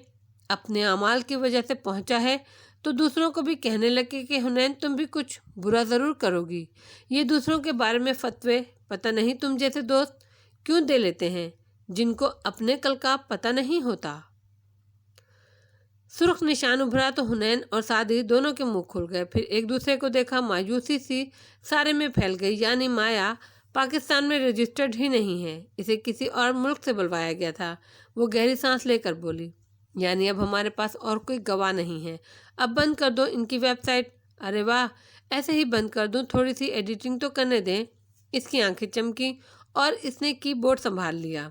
اپنے اعمال کی وجہ سے پہنچا ہے تو دوسروں کو بھی کہنے لگے کہ حنین تم بھی کچھ برا ضرور کرو گی۔ یہ دوسروں کے بارے میں فتوے پتہ نہیں تم جیسے دوست کیوں دے لیتے ہیں جن کو اپنے کل کا پتہ نہیں ہوتا۔ سرخ نشان ابھرا تو حنین اور سعدی دونوں کے منہ کھل گئے، پھر ایک دوسرے کو دیکھا۔ مایوسی سی سارے میں پھیل گئی، یعنی مایا پاکستان میں رجسٹرڈ ہی نہیں ہے، اسے کسی اور ملک سے بلوایا گیا تھا۔ وہ گہری سانس لے کر بولی، یعنی اب ہمارے پاس اور کوئی گواہ نہیں ہے، اب بند کر دو ان کی ویب سائٹ۔ ارے واہ، ایسے ہی بند کر دوں؟ تھوڑی سی ایڈیٹنگ تو کرنے دیں۔ اس کی آنکھیں چمکی اور اس نے کی بورڈ سنبھال لیا۔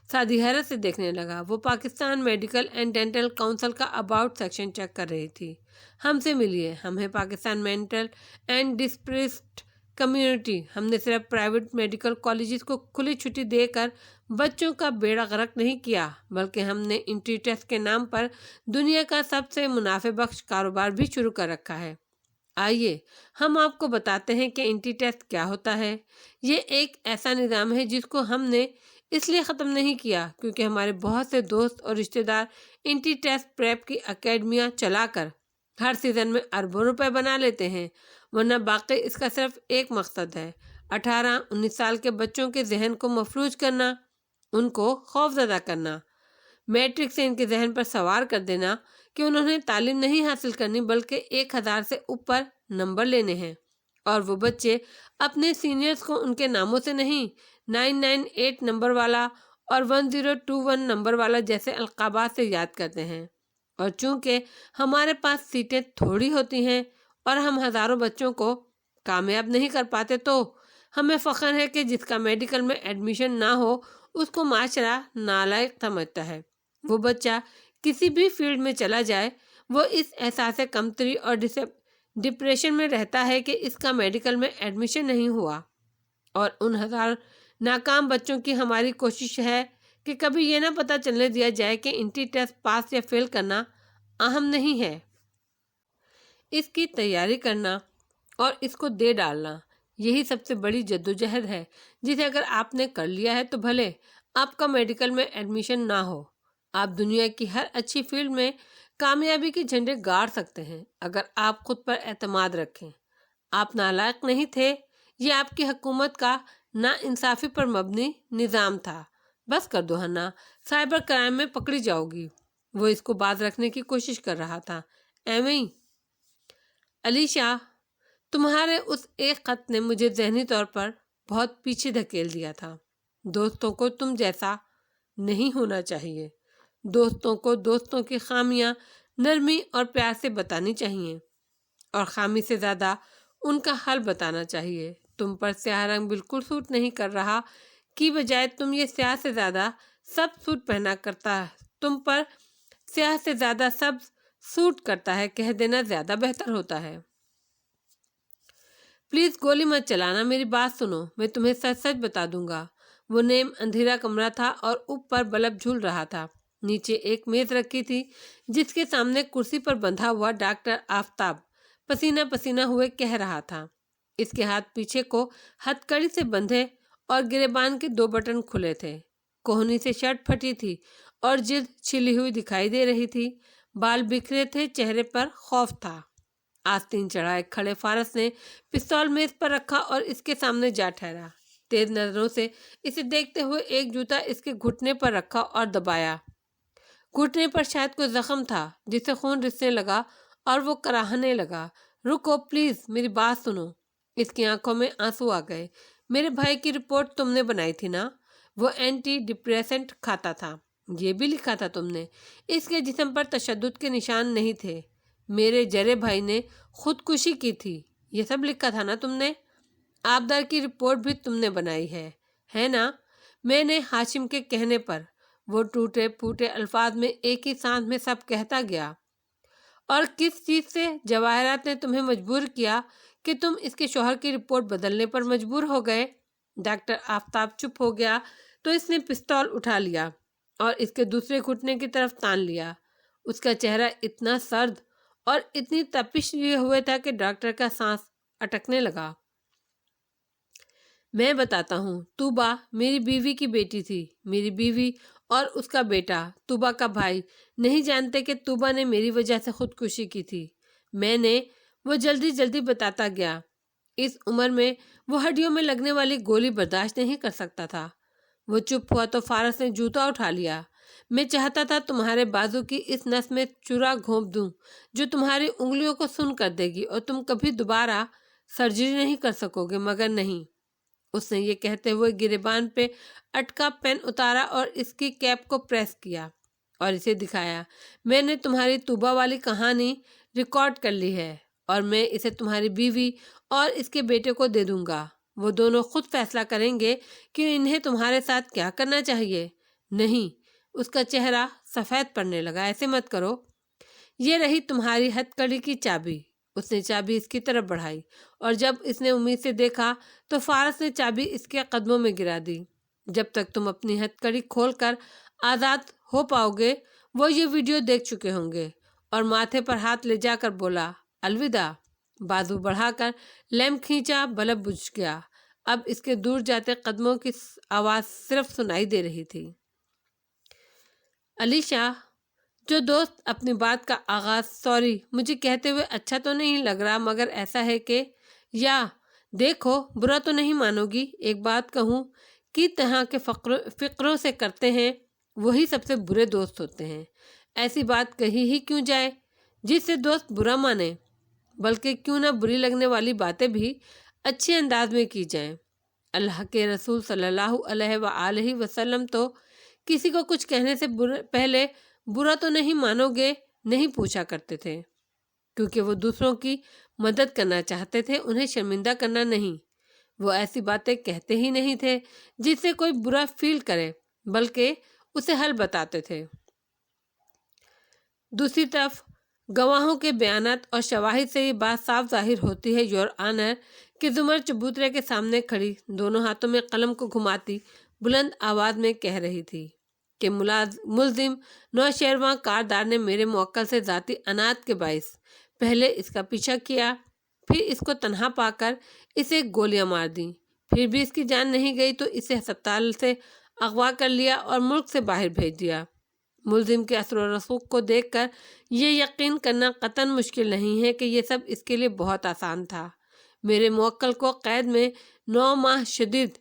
سعدی حیرت سے دیکھنے لگا۔ وہ Pakistan medical and dental council کا اباؤٹ سیکشن چیک کر رہی تھی۔ ہم سے ملیے، ہم ہیں پاکستان مینٹل اینڈ ڈسپریسڈ کمیونٹی۔ ہم نے صرف پرائیویٹ میڈیکل کالجز کو کھلی چھٹی دے کر بچوں کا بیڑا غرق نہیں کیا، بلکہ ہم نے انٹی ٹیسٹ کے نام پر دنیا کا سب سے منافع بخش کاروبار بھی شروع کر رکھا ہے۔ آئیے ہم آپ کو بتاتے ہیں کہ انٹی ٹیسٹ کیا ہوتا ہے۔ یہ ایک ایسا نظام ہے جس کو ہم نے اس لیے ختم نہیں کیا کیونکہ ہمارے بہت سے دوست اور رشتہ دار انٹی ٹیسٹ پریپ کی اکیڈمیاں چلا کر ہر سیزن میں اربوں روپے بنا لیتے ہیں، ورنہ باقی اس کا صرف ایک مقصد ہے، 18-19 سال کے بچوں کے ذہن کو مفلوج کرنا، ان کو خوف زدہ کرنا، میٹرک سے ان کے ذہن پر سوار کر دینا کہ انہوں نے تعلیم نہیں حاصل کرنی بلکہ 1000 سے اوپر نمبر لینے ہیں، اور وہ بچے اپنے سینئرز کو ان کے ناموں سے نہیں، 998 نمبر والا اور 1021 نمبر والا جیسے القابات سے یاد کرتے ہیں۔ اور چونکہ ہمارے پاس سیٹیں تھوڑی ہوتی ہیں اور ہم ہزاروں بچوں کو کامیاب نہیں کر پاتے تو ہمیں فخر ہے کہ جس کا میڈیکل میں ایڈمیشن نہ ہو اس کو معاشرہ نالائق سمجھتا ہے۔ وہ بچہ کسی بھی فیلڈ میں چلا جائے، وہ اس احساس کمتری اور ڈپریشن میں رہتا ہے کہ اس کا میڈیکل میں ایڈمیشن نہیں ہوا، اور ان ہزار ناکام بچوں کی ہماری کوشش ہے کہ کبھی یہ نہ پتہ چلنے دیا جائے کہ انٹی ٹیسٹ پاس یا فیل کرنا اہم نہیں ہے، اس کی تیاری کرنا اور اس کو دے ڈالنا، یہی سب سے بڑی جدوجہد ہے، جسے اگر آپ نے کر لیا ہے تو بھلے آپ کا میڈیکل میں ایڈمیشن نہ ہو، آپ دنیا کی ہر اچھی فیلڈ میں کامیابی کے جھنڈے گاڑ سکتے ہیں اگر آپ خود پر اعتماد رکھیں۔ آپ نالائق نہیں تھے، یہ آپ کی حکومت کا ناانصافی پر مبنی نظام تھا۔ بس کر دو ہنا، سائبر کرائم میں پکڑی جاؤ گی۔ وہ اس کو باز رکھنے کی کوشش کر رہا تھا۔ ایویں علیشا، تمہارے اس ایک خط نے مجھے ذہنی طور پر بہت پیچھے دھکیل دیا تھا۔ دوستوں کو تم جیسا نہیں ہونا چاہیے۔ دوستوں کو دوستوں کی خامیاں نرمی اور پیار سے بتانی چاہیے، اور خامی سے زیادہ ان کا حل بتانا چاہیے۔ تم پر سیاہ رنگ بالکل سوٹ نہیں کر رہا کی بجائے تم یہ سیاہ سے زیادہ سبز سوٹ پہنا کرتا ہے، تم پر سیاہ سے زیادہ سبز سوٹ کرتا ہے کہہ دینا زیادہ بہتر ہوتا ہے۔ پلیز گولی مت چلانا، میری بات سنو، میں تمہیں سچ سچ بتا دوں گا۔ وہ نیم اندھیرا کمرہ تھا اور اوپر بلب جھول رہا تھا۔ نیچے ایک میز رکھی تھی جس کے سامنے کرسی پر بندھا ہوا ڈاکٹر آفتاب پسینہ پسینہ ہوئے کہہ رہا تھا۔ اس کے ہاتھ پیچھے کو ہتھ کڑی سے بندھے اور گریبان کے 2 بٹن کھلے تھے۔ کوہنی سے شرٹ پھٹی تھی اور جلد چھلی ہوئی دکھائی دے رہی تھی۔ بال بکھرے تھے، چہرے پر خوف تھا۔ آستین چڑھائے کھڑے فارس نے پستول میز پر رکھا اور اس کے سامنے جا ٹھہرا۔ تیز نظروں سے اسے دیکھتے ہوئے ایک جوتا اس کے گھٹنے پر رکھا اور دبایا۔ گھٹنے پر شاید کوئی زخم تھا جس سے خون رسنے لگا اور وہ کراہنے لگا۔ رکو پلیز، میری بات سنو۔ اس کی آنکھوں میں آنسو آ گئے۔ میرے بھائی کی رپورٹ تم نے بنائی تھی نا؟ وہ اینٹی ڈپریسنٹ کھاتا تھا، یہ بھی لکھا تھا تم نے۔ اس کے جسم پر تشدد کے نشان نہیں تھے۔ میرے جرے بھائی نے خودکشی کی تھی، یہ سب لکھا تھا نا تم نے؟ آبدار کی رپورٹ بھی تم نے بنائی ہے نا؟ میں نے ہاشم کے کہنے پر۔ وہ ٹوٹے پھوٹے الفاظ میں ایک ہی سانس میں سب کہتا گیا۔ اور کس چیز سے جواہرات نے تمہیں مجبور کیا کہ تم اس کے شوہر کی رپورٹ بدلنے پر مجبور ہو گئے؟ ڈاکٹر آفتاب چپ ہو گیا تو اس نے پستول اٹھا لیا اور اس کے دوسرے گھٹنے کی طرف تان لیا۔ اس کا چہرہ اتنا سرد اور اتنی تپش لیے ہوئے تھا کہ ڈاکٹر کا سانس اٹکنے لگا۔ میں بتاتا ہوں، طوبا میری بیوی کی بیٹی تھی۔ میری بیوی اور اس کا بیٹا، طوبا کا بھائی، نہیں جانتے کہ طوبا نے میری وجہ سے خودکشی کی تھی۔ وہ جلدی بتاتا گیا۔ اس عمر میں وہ ہڈیوں میں لگنے والی گولی برداشت نہیں کر سکتا تھا۔ وہ چپ ہوا تو فارس نے جوتا اٹھا لیا۔ میں چاہتا تھا تمہارے بازو کی اس نس میں چورا گھونپ دوں جو تمہاری انگلیوں کو سن کر دے گی اور تم کبھی دوبارہ سرجری نہیں کر سکو گے، مگر نہیں۔ اس نے یہ کہتے ہوئے گریبان پہ اٹکا پین اتارا اور اس کی کیپ کو پریس کیا اور اسے دکھایا۔ میں نے تمہاری طوبا والی کہانی ریکارڈ کر لی ہے اور میں اسے تمہاری بیوی اور اس کے بیٹے کو دے دوں گا۔ وہ دونوں خود فیصلہ کریں گے کہ انہیں تمہارے ساتھ کیا کرنا چاہیے۔ نہیں، اس کا چہرہ سفید پڑنے لگا، ایسے مت کرو۔ یہ رہی تمہاری ہتھ کڑی کی چابی۔ اس نے چابی اس کی طرف بڑھائی اور جب اس نے امید سے دیکھا تو فارس نے چابی اس کے قدموں میں گرا دی۔ جب تک تم اپنی ہتھ کڑی کھول کر آزاد ہو پاؤ گے وہ یہ ویڈیو دیکھ چکے ہوں گے۔ اور ماتھے پر ہاتھ لے جا کر بولا، الوداع۔ بازو بڑھا کر لیمپ کھینچا، بلب بجھ گیا۔ اب اس کے دور جاتے قدموں کی آواز صرف سنائی دے رہی تھی۔ علیشا، جو دوست اپنی بات کا آغاز سوری مجھے کہتے ہوئے اچھا تو نہیں لگ رہا مگر ایسا ہے کہ یا دیکھو برا تو نہیں مانو گی، ایک بات کہوں، کی طرح کے فقروں سے کرتے ہیں وہی سب سے برے دوست ہوتے ہیں۔ ایسی بات کہی ہی کیوں جائے جس سے دوست برا مانے، بلکہ کیوں نہ بری لگنے والی باتیں بھی اچھے انداز میں کی جائیں۔ اللہ کے رسول صلی اللہ علیہ وآلہ وسلم تو کسی کو کچھ کہنے سے پہلے برا تو نہیں مانو گے نہیں پوچھا کرتے تھے، کیونکہ وہ دوسروں کی مدد کرنا چاہتے تھے، انہیں شرمندہ کرنا نہیں۔ وہ ایسی باتیں کہتے ہی نہیں تھے جس سے کوئی برا فیل کرے، بلکہ اسے حل بتاتے تھے۔ دوسری طرف گواہوں کے بیانات اور شواہد سے یہ بات صاف ظاہر ہوتی ہے یور آنر کہ زمر چبوترے کے سامنے کھڑی دونوں ہاتھوں میں قلم کو گھماتی بلند آواز میں کہہ رہی تھی کہ ملزم نوشیروان کاردار نے میرے موکل سے ذاتی عناد کے باعث پہلے اس کا پیچھا کیا، پھر اس کو تنہا پا کر اسے گولیاں مار دیں، پھر بھی اس کی جان نہیں گئی تو اسے ہسپتال سے اغوا کر لیا اور ملک سے باہر بھیج دیا۔ ملزم کے اثر و رسوخ کو دیکھ کر یہ یقین کرنا قطعاً مشکل نہیں ہے کہ یہ سب اس کے لیے بہت آسان تھا۔ میرے موکل کو قید میں 9 ماہ شدید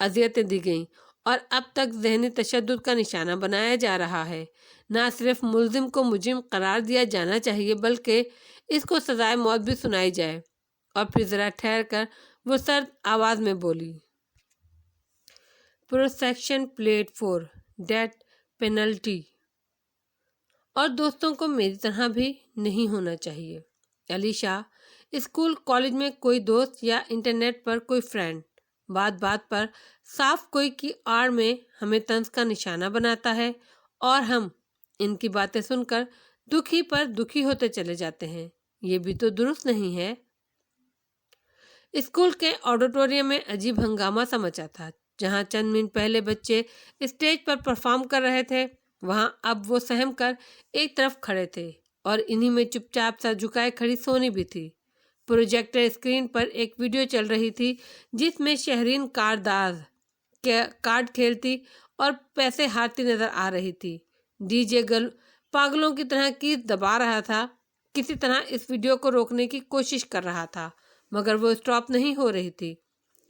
اذیتیں دی گئیں اور اب تک ذہنی تشدد کا نشانہ بنایا جا رہا ہے۔ نہ صرف ملزم کو مجرم قرار دیا جانا چاہیے بلکہ اس کو سزائے موت بھی سنائی جائے۔ اور پھر ذرا ٹھہر کر وہ سرد آواز میں بولی، پروسیکشن پلیڈ فور ڈیتھ پینلٹی، اور دوستوں کو میری طرح بھی نہیں ہونا چاہیے۔ علیشا، اسکول کالج میں کوئی دوست یا انٹرنیٹ پر کوئی فرینڈ بات بات پر صاف کوئی کی آڑ میں ہمیں طنز کا نشانہ بناتا ہے اور ہم ان کی باتیں سن کر دکھی پر دکھی ہوتے چلے جاتے ہیں، یہ بھی تو درست نہیں ہے۔ اسکول کے آڈیٹوریم میں عجیب ہنگامہ سا مچا تھا۔ جہاں چند منٹ پہلے بچے اسٹیج پر پرفارم کر رہے تھے، وہاں اب وہ سہم کر ایک طرف کھڑے تھے اور انہی میں چپ چاپ سر جھکائے کھڑی سونی بھی تھی۔ پروجیکٹر اسکرین پر ایک ویڈیو چل رہی تھی جس میں شہرین کارڈ کھیلتی اور پیسے ہارتی نظر آ رہی تھی۔ ڈی جے پاگلوں کی طرح کیز دبا رہا تھا، کسی طرح اس ویڈیو کو روکنے کی کوشش کر رہا تھا، مگر وہ اسٹاپ نہیں ہو رہی تھی۔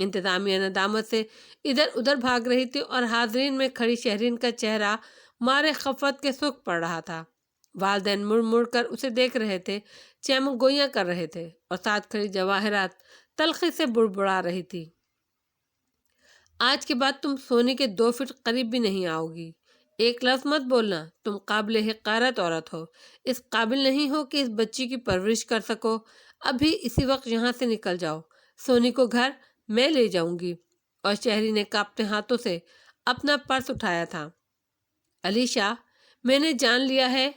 انتظامیہ ندامت سے ادھر ادھر بھاگ رہی تھی اور حاضرین میں کھڑی شہرین کا چہرہ مارے خفت کے سرخ پڑ رہا تھا۔ والدین مڑ مڑ کر اسے دیکھ رہے تھے، چیمک گوئیاں کر رہے تھے اور ساتھ کھڑی جواہرات تلخی سے بڑبڑا رہی تھی۔ آج کے بعد تم سونی کے 2 فٹ قریب بھی نہیں آؤ گی۔ ایک لفظ مت بولنا، تم قابل حقارت عورت ہو، اس قابل نہیں ہو کہ اس بچی کی پرورش کر سکو۔ ابھی اسی وقت یہاں سے نکل جاؤ، سونی کو گھر میں لے جاؤں گی۔ اور شہری نے کانپتے ہاتھوں سے اپنا پرس اٹھایا تھا۔ علیشا، میں نے جان لیا ہے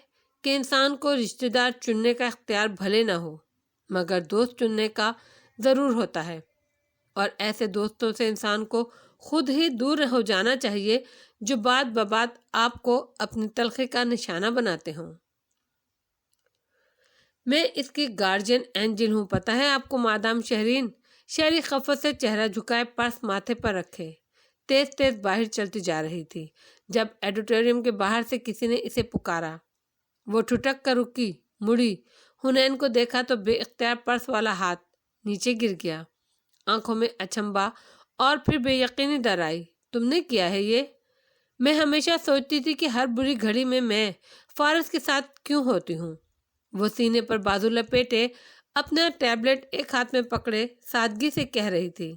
کہ انسان کو رشتہ دار چننے کا اختیار بھلے نہ ہو، مگر دوست چننے کا ضرور ہوتا ہے، اور ایسے دوستوں سے انسان کو خود ہی دور ہو جانا چاہیے جو بات ببات آپ کو اپنی تلخی کا نشانہ بناتے ہوں۔ میں اس کی گارجین اینجل ہوں، پتہ ہے آپ کو مادام شہرین؟ شہری خفت سے چہرہ جھکائے پرس ماتھے پر رکھے تیز تیز باہر چلتی جا رہی تھی۔ جب ایڈیٹوریم کے باہر سے کسی نے اسے پکارا، وہ ٹھٹک کر رکی، مڑی، حنین کو دیکھا تو بے اختیار پرس والا ہاتھ نیچے گر گیا۔ آنکھوں میں اچنبھا اور پھر بے یقینی ڈر آئی۔ تم نے کیا ہے یہ؟ میں ہمیشہ سوچتی تھی کہ ہر بری گھڑی میں فارس کے ساتھ کیوں ہوتی ہوں۔ وہ سینے پر بازو لپیٹے اپنا ٹیبلٹ ایک ہاتھ میں پکڑے سادگی سے کہہ رہی تھی،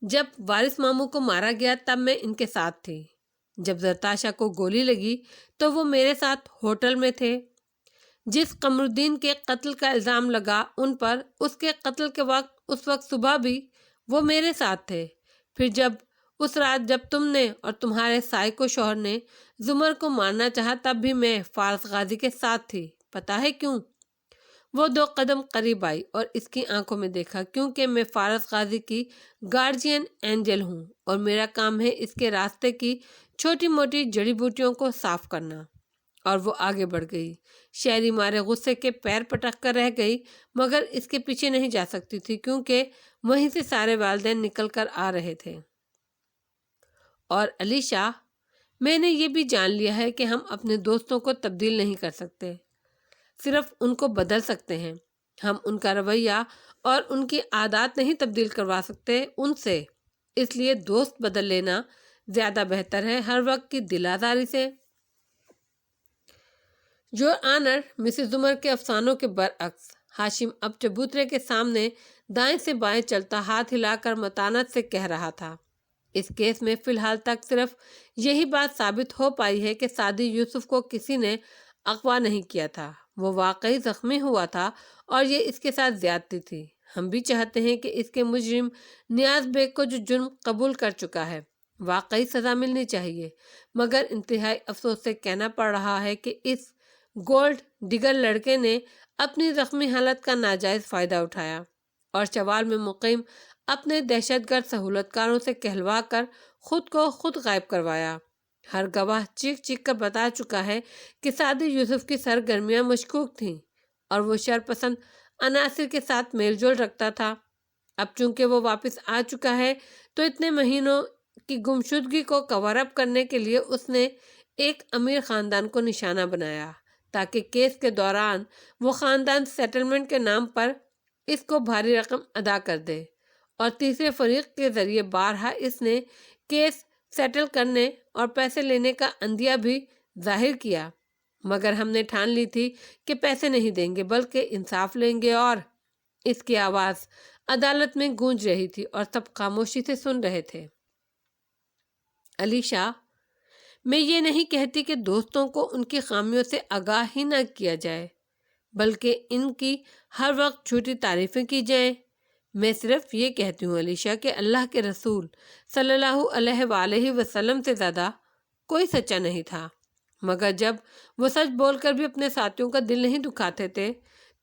جب وارث ماموں کو مارا گیا تب میں ان کے ساتھ تھی۔ جب زرتاشا کو گولی لگی تو وہ میرے ساتھ ہوٹل میں تھے۔ جس قمر الدین کے قتل کا الزام لگا ان پر، اس کے قتل کے وقت اس وقت صبح بھی وہ میرے ساتھ تھے۔ پھر اس رات جب تم نے اور تمہارے سائیکو شوہر نے زمر کو مارنا چاہا تب بھی میں فارس غازی کے ساتھ تھی۔ پتہ ہے کیوں؟ وہ 2 قدم قریب آئی اور اس کی آنکھوں میں دیکھا۔ کیونکہ میں فارس غازی کی گارجین اینجل ہوں اور میرا کام ہے اس کے راستے کی چھوٹی موٹی جڑی بوٹیوں کو صاف کرنا۔ اور وہ آگے بڑھ گئی۔ شہری مارے غصے کے پیر پٹک کر رہ گئی، مگر اس کے پیچھے نہیں جا سکتی تھی کیونکہ وہیں سے سارے والدین نکل کر آ رہے تھے۔ اور علیشا، میں نے یہ بھی جان لیا ہے کہ ہم اپنے دوستوں کو تبدیل نہیں کر سکتے، صرف ان کو بدل سکتے ہیں۔ ہم ان کا رویہ اور ان کی عادات نہیں تبدیل کروا سکتے ان سے، اس لیے دوست بدل لینا زیادہ بہتر ہے، ہر وقت کی دل آزاری سے۔ یور آنر، مسز زمر کے افسانوں کے برعکس، ہاشم اب چبوترے کے سامنے دائیں سے بائیں چلتا ہاتھ ہلا کر متانت سے کہہ رہا تھا، اس کیس میں فی الحال تک صرف یہی بات ثابت ہو پائی ہے کہ سعدی یوسف کو کسی نے اغوا نہیں کیا تھا، وہ واقعی زخمی ہوا تھا اور یہ اس کے ساتھ زیادتی تھی۔ ہم بھی چاہتے ہیں کہ اس کے مجرم نیاز بیگ کو جو جرم قبول کر چکا ہے واقعی سزا ملنی چاہیے، مگر انتہائی افسوس سے کہنا پڑ رہا ہے کہ اس گولڈ ڈگر لڑکے نے اپنی زخمی حالت کا ناجائز فائدہ اٹھایا اور چوال میں مقیم اپنے دہشت گرد سہولت کاروں سے کہلوا کر خود کو خود غائب کروایا۔ ہر گواہ چیخ چیخ کر بتا چکا ہے کہ سعدی یوسف کی سرگرمیاں مشکوک تھیں اور وہ شرپسند عناصر کے ساتھ میل جول رکھتا تھا۔ اب چونکہ وہ واپس آ چکا ہے تو اتنے مہینوں کی گمشدگی کو کور اپ کرنے کے لیے اس نے ایک امیر خاندان کو نشانہ بنایا تاکہ کیس کے دوران وہ خاندان سیٹلمنٹ کے نام پر اس کو بھاری رقم ادا کر دے، اور تیسرے فریق کے ذریعے بارہا اس نے کیس سیٹل کرنے اور پیسے لینے کا عندیہ بھی ظاہر کیا، مگر ہم نے ٹھان لی تھی کہ پیسے نہیں دیں گے بلکہ انصاف لیں گے، اور اس کی آواز عدالت میں گونج رہی تھی اور سب خاموشی سے سن رہے تھے۔ علیشا، میں یہ نہیں کہتی کہ دوستوں کو ان کی خامیوں سے آگاہ ہی نہ کیا جائے بلکہ ان کی ہر وقت جھوٹی تعریفیں کی جائیں۔ میں صرف یہ کہتی ہوں علیشا کہ اللہ کے رسول صلی اللہ علیہ وآلہ وسلم سے زیادہ کوئی سچا نہیں تھا، مگر جب وہ سچ بول کر بھی اپنے ساتھیوں کا دل نہیں دکھاتے تھے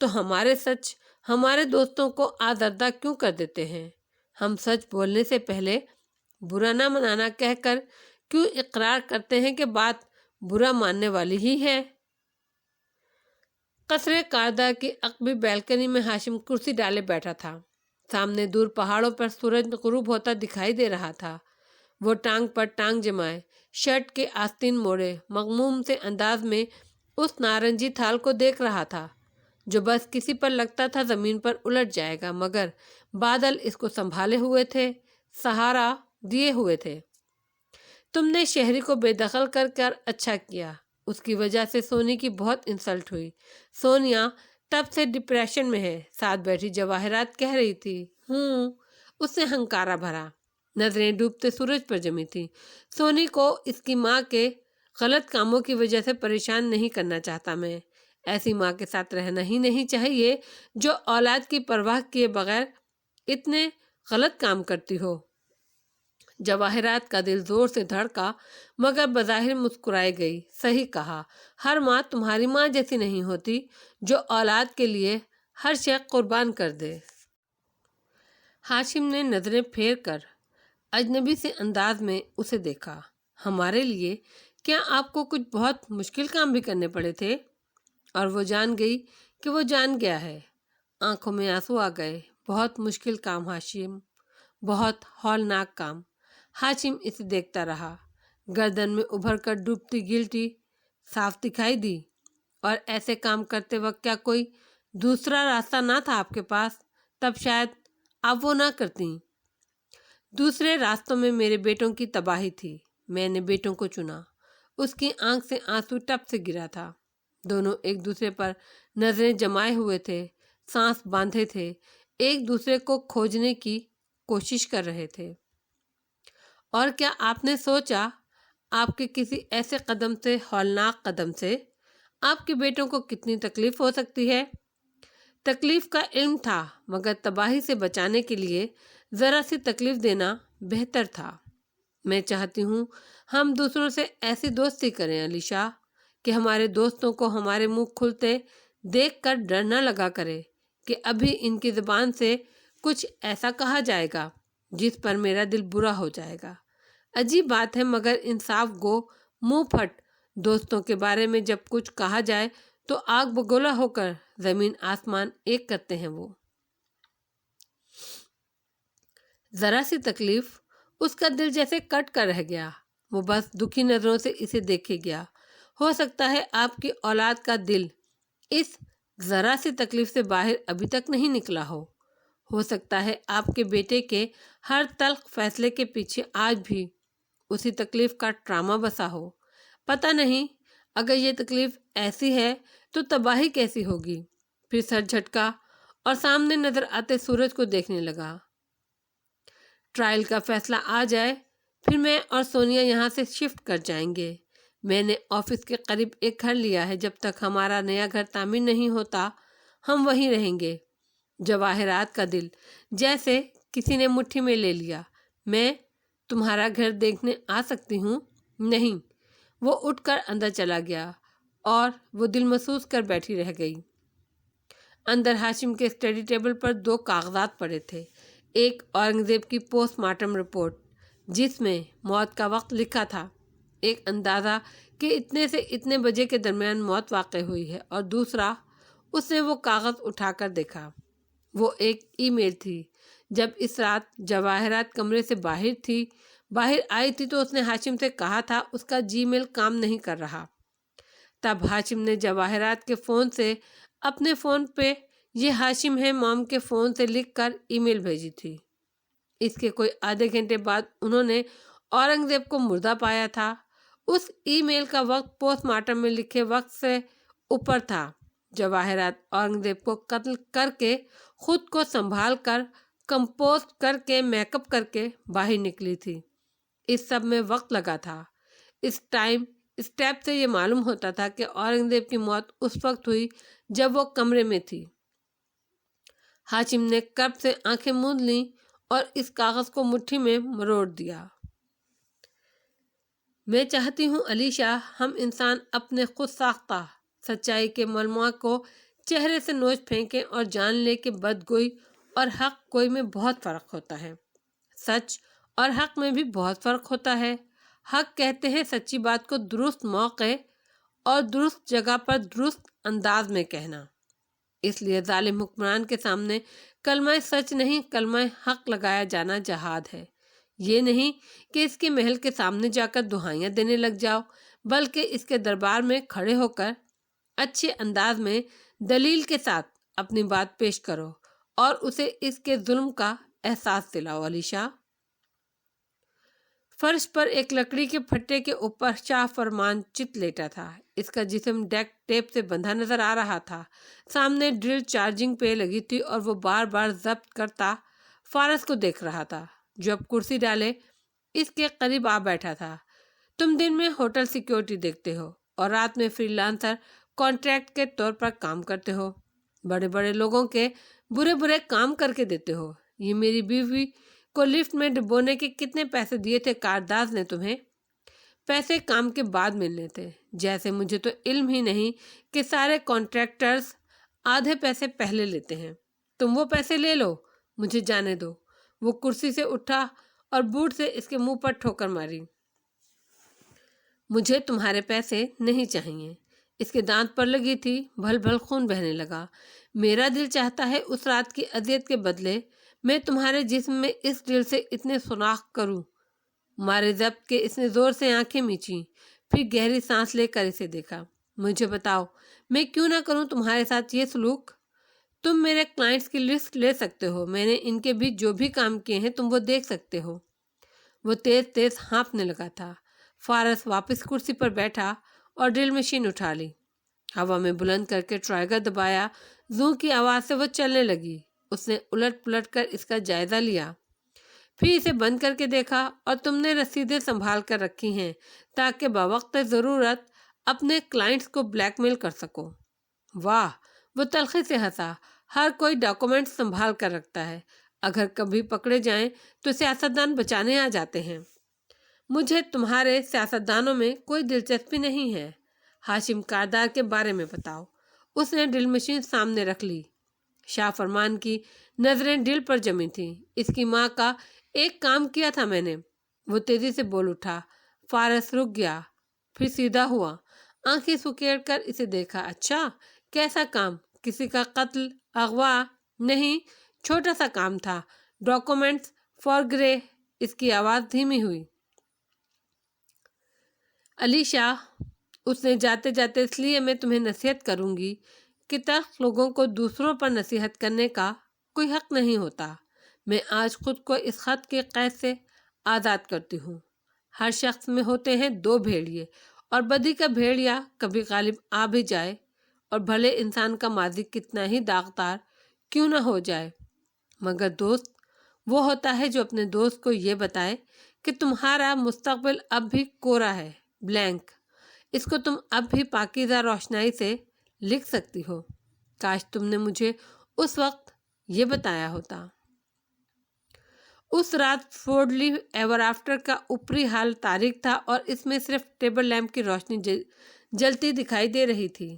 تو ہمارے سچ ہمارے دوستوں کو آزردہ کیوں کر دیتے ہیں؟ ہم سچ بولنے سے پہلے برا نہ منانا کہہ کر کیوں اقرار کرتے ہیں کہ بات برا ماننے والی ہی ہے؟ قصر کاردہ کی عقبی بیلکنی میں ہاشم کرسی ڈالے بیٹھا تھا۔ سامنے دور پہاڑوں پر سورج غروب ہوتا دکھائی دے رہا تھا۔ وہ ٹانگ پر ٹانگ جمائے، شرٹ کے آستین موڑے، مغموم سے انداز میں اس نارنجی تھال کو دیکھ رہا تھا جو بس کسی پر لگتا تھا زمین پر الٹ جائے گا، مگر بادل اس کو سنبھالے ہوئے تھے، سہارا دیے ہوئے تھے۔ تم نے شہری کو بے دخل کر کر اچھا کیا، اس کی وجہ سے سونی کی بہت انسلٹ ہوئی۔ سونیا تب سے ڈپریشن میں ہے، ساتھ بیٹھی جواہرات کہہ رہی تھی۔ اس سے ہنکارا بھرا، نظریں ڈوبتے سورج پر جمی تھی۔ سونی کو اس کی ماں کے غلط کاموں کی وجہ سے پریشان نہیں کرنا چاہتا میں۔ ایسی ماں کے ساتھ رہنا ہی نہیں چاہیے جو اولاد کی پرواہ کیے بغیر اتنے غلط کام کرتی ہو۔ جواہرات کا دل زور سے دھڑکا مگر بظاہر مسکرائے گئی۔ صحیح کہا، ہر ماں تمہاری ماں جیسی نہیں ہوتی جو اولاد کے لیے ہر شے قربان کر دے۔ ہاشم نے نظریں پھیر کر اجنبی سے انداز میں اسے دیکھا۔ ہمارے لیے کیا آپ کو کچھ بہت مشکل کام بھی کرنے پڑے تھے؟ اور وہ جان گئی کہ وہ جان گیا ہے۔ آنکھوں میں آنسو آ گئے۔ بہت مشکل کام ہاشم، بہت ہولناک کام۔ ہاشم اسے دیکھتا رہا۔ گردن میں ابھر کر ڈوبتی گلٹی صاف دکھائی دی۔ اور ایسے کام کرتے وقت کیا کوئی دوسرا راستہ نہ تھا آپ کے پاس؟ تب شاید آپ وہ نہ کرتیں۔ دوسرے راستوں میں میرے بیٹوں کی تباہی تھی، میں نے بیٹوں کو چنا۔ اس کی آنکھ سے آنسو ٹپ سے گرا تھا۔ دونوں ایک دوسرے پر نظریں جمائے ہوئے تھے، سانس باندھے تھے، ایک دوسرے کو کھوجنے کی کوشش کر رہے تھے۔ اور کیا آپ نے سوچا آپ کے کسی ایسے قدم سے، ہولناک قدم سے، آپ کے بیٹوں کو کتنی تکلیف ہو سکتی ہے؟ تکلیف کا علم تھا، مگر تباہی سے بچانے کے لیے ذرا سی تکلیف دینا بہتر تھا۔ میں چاہتی ہوں ہم دوسروں سے ایسی دوستی کریں علیشا، کہ ہمارے دوستوں کو ہمارے منہ کھلتے دیکھ کر ڈر نہ لگا کرے کہ ابھی ان کی زبان سے کچھ ایسا کہا جائے گا جس پر میرا دل برا ہو جائے گا۔ عجیب بات ہے مگر انصاف گو منہ پھٹ دوستوں کے بارے میں جب کچھ کہا جائے تو آگ بگولا ہو کر زمین آسمان ایک کرتے ہیں۔ وہ ذرا سی تکلیف، اس کا دل جیسے کٹ کر رہ گیا۔ وہ بس دکھی نظروں سے اسے دیکھے گیا۔ ہو سکتا ہے آپ کی اولاد کا دل اس ذرا سی تکلیف سے باہر ابھی تک نہیں نکلا ہو سکتا ہے آپ کے بیٹے کے ہر تلخ فیصلے کے پیچھے آج بھی اسی تکلیف کا ٹراما بسا ہو۔ پتہ نہیں، اگر یہ تکلیف ایسی ہے تو تباہی کیسی ہوگی۔ پھر سر جھٹکا اور سامنے نظر آتے سورج کو دیکھنے لگا۔ ٹرائل کا فیصلہ آ جائے پھر میں اور سونیا یہاں سے شفٹ کر جائیں گے۔ میں نے آفس کے قریب ایک گھر لیا ہے، جب تک ہمارا نیا گھر تعمیر نہیں ہوتا ہم وہیں رہیں گے۔ جواہرات کا دل جیسے کسی نے مٹھی میں لے لیا۔ میں تمہارا گھر دیکھنے آ سکتی ہوں؟ نہیں۔ وہ اٹھ کر اندر چلا گیا اور وہ دل محسوس کر بیٹھی رہ گئی۔ اندر ہاشم کے اسٹڈی ٹیبل پر 2 کاغذات پڑے تھے۔ ایک اورنگزیب کی پوسٹ مارٹم رپورٹ جس میں موت کا وقت لکھا تھا، ایک اندازہ کہ اتنے سے اتنے بجے کے درمیان موت واقع ہوئی ہے، اور دوسرا، اس نے وہ کاغذ اٹھا کر دیکھا، وہ ایک ای میل تھی۔ جب اس رات جواہرات کمرے سے باہر آئی تھی تو اس نے ہاشم سے کہا تھا اس کا جی میل کام نہیں کر رہا۔ تب ہاشم نے جواہرات کے فون سے اپنے فون پہ یہ ہاشم ہے موم کے فون سے لکھ کر ای میل بھیجی تھی۔ اس کے کوئی آدھے گھنٹے بعد انہوں نے اورنگزیب کو مردہ پایا تھا۔ اس ای میل کا وقت پوسٹ مارٹم میں لکھے وقت سے اوپر تھا۔ جواہرات اورنگزیب کو قتل کر کے خود کو سنبھال کر کمپوز کر کے میک اپ کر کے باہر نکلی تھی۔ اس سب میں وقت لگا تھا۔ اس ٹائم اسٹیپ سے یہ معلوم ہوتا تھا کہ اورنگزیب کی موت اس وقت ہوئی جب وہ کمرے میں تھی۔ ہاشم نے کرب سے آنکھیں موند لیں اور اس کاغذ کو مٹھی میں مروڑ دیا۔ میں چاہتی ہوں علیشا، ہم انسان اپنے خود ساختہ سچائی کے ملموعہ کو چہرے سے نوچ پھینکیں اور جان لیں کہ بدگوئی اور حق گوئی میں بہت فرق ہوتا ہے۔ سچ اور حق میں بھی بہت فرق ہوتا ہے۔ حق کہتے ہیں سچی بات کو درست موقع اور درست جگہ پر درست انداز میں کہنا۔ اس لیے ظالم حکمران کے سامنے کلمہ سچ نہیں، کلمہ حق لگایا جانا جہاد ہے۔ یہ نہیں کہ اس کے محل کے سامنے جا کر دہائیاں دینے لگ جاؤ، بلکہ اس کے دربار میں کھڑے ہو کر اچھے انداز میں دلیل کے ساتھ اپنی بات پیش کرو اور اسے اس کے ظلم کا احساس دلاؤ۔ علی شاہ فرش پر ایک لکڑی کے پھٹے کے اوپر شاہ فرمان چت لیٹا تھا۔ اس کا جسم ڈیک ٹیپ سے بندھا نظر آ رہا تھا۔ سامنے ڈرل چارجنگ پہ لگی تھی اور وہ بار بار ضبط کرتا فارس کو دیکھ رہا تھا، جو اب کرسی ڈالے اس کے قریب آ بیٹھا تھا۔ تم دن میں ہوٹل سیکیورٹی دیکھتے ہو اور رات میں فری لانسر کانٹریکٹ کے طور پر کام کرتے ہو، بڑے بڑے لوگوں کے برے برے کام کر کے دیتے ہو۔ یہ میری بیوی کو لفٹ میں ڈبونے کے کتنے پیسے دیے تھے کارداز نے تمہیں؟ پیسے کام کے بعد ملنے تھے، جیسے مجھے تو علم ہی نہیں کہ سارے کانٹریکٹرز آدھے پیسے پہلے لیتے ہیں۔ تم وہ پیسے لے لو، مجھے جانے دو۔ وہ کرسی سے اٹھا اور بوٹ سے اس کے منہ پر ٹھوکر ماری۔ مجھے تمہارے پیسے نہیں چاہیے۔ اس کے دانت پر لگی تھی، بھل بھل خون بہنے لگا۔ میرا دل چاہتا ہے اس رات کی اذیت کے بدلے میں تمہارے جسم میں اس دل سے اتنے سوراخ کروں۔ مارے ضبط کے اس نے زور سے آنکھیں میچیں، پھر گہری سانس لے کر اسے دیکھا۔ مجھے بتاؤ، میں کیوں نہ کروں تمہارے ساتھ یہ سلوک؟ تم میرے کلائنٹس کی لسٹ لے سکتے ہو، میں نے ان کے بھی جو بھی کام کیے ہیں تم وہ دیکھ سکتے ہو۔ وہ تیز تیز ہانپنے لگا تھا۔ فارس واپس کرسی پر بیٹھا اور ڈرل مشین اٹھا لی، ہوا میں بلند کر کے ٹرائگر دبایا۔ زوں کی آواز سے وہ چلنے لگی۔ اس نے الٹ پلٹ کر اس کا جائزہ لیا، پھر اسے بند کر کے دیکھا، اور تم نے رسیدیں سنبھال کر رکھی ہیں تاکہ بوقت ضرورت اپنے کلائنٹس کو بلیک میل کر سکو۔ واہ، وہ تلخی سے ہنسا۔ ہر کوئی ڈاکومنٹ سنبھال کر رکھتا ہے، اگر کبھی پکڑے جائیں تو سیاستدان بچانے آ جاتے ہیں۔ مجھے تمہارے سیاستدانوں میں کوئی دلچسپی نہیں ہے۔ ہاشم کاردار کے بارے میں بتاؤ۔ اس نے ڈرل مشین سامنے رکھ لی۔ شاہ فرمان کی نظریں ڈرل پر جمی تھیں۔ اس کی ماں کا ایک کام کیا تھا میں نے، وہ تیزی سے بول اٹھا۔ فارس رک گیا، پھر سیدھا ہوا، آنکھیں سکیڑ کر اسے دیکھا۔ اچھا، کیسا کام؟ کسی کا قتل، اغوا؟ نہیں، چھوٹا سا کام تھا، ڈاکومنٹس فارگرے۔ اس کی آواز دھیمی ہوئی۔ علی شاہ، اس نے جاتے جاتے، اس لیے میں تمہیں نصیحت کروں گی کہ تلخ لوگوں کو دوسروں پر نصیحت کرنے کا کوئی حق نہیں ہوتا۔ میں آج خود کو اس خط کے قید سے آزاد کرتی ہوں۔ ہر شخص میں ہوتے ہیں دو بھیڑیے، اور بدی کا بھیڑیا کبھی غالب آ بھی جائے، اور بھلے انسان کا ماضی کتنا ہی داغدار کیوں نہ ہو جائے، مگر دوست وہ ہوتا ہے جو اپنے دوست کو یہ بتائے کہ تمہارا مستقبل اب بھی کورا ہے، بلینک۔ اس کو تم اب بھی پاکیزہ روشنائی سے لکھ سکتی ہو۔ کاش تم نے مجھے اس وقت یہ بتایا ہوتا۔ اس رات فورڈلی ایور آفٹر کا اوپری حال تاریک تھا اور اس میں صرف ٹیبل لیمپ کی روشنی جلتی دکھائی دے رہی تھی۔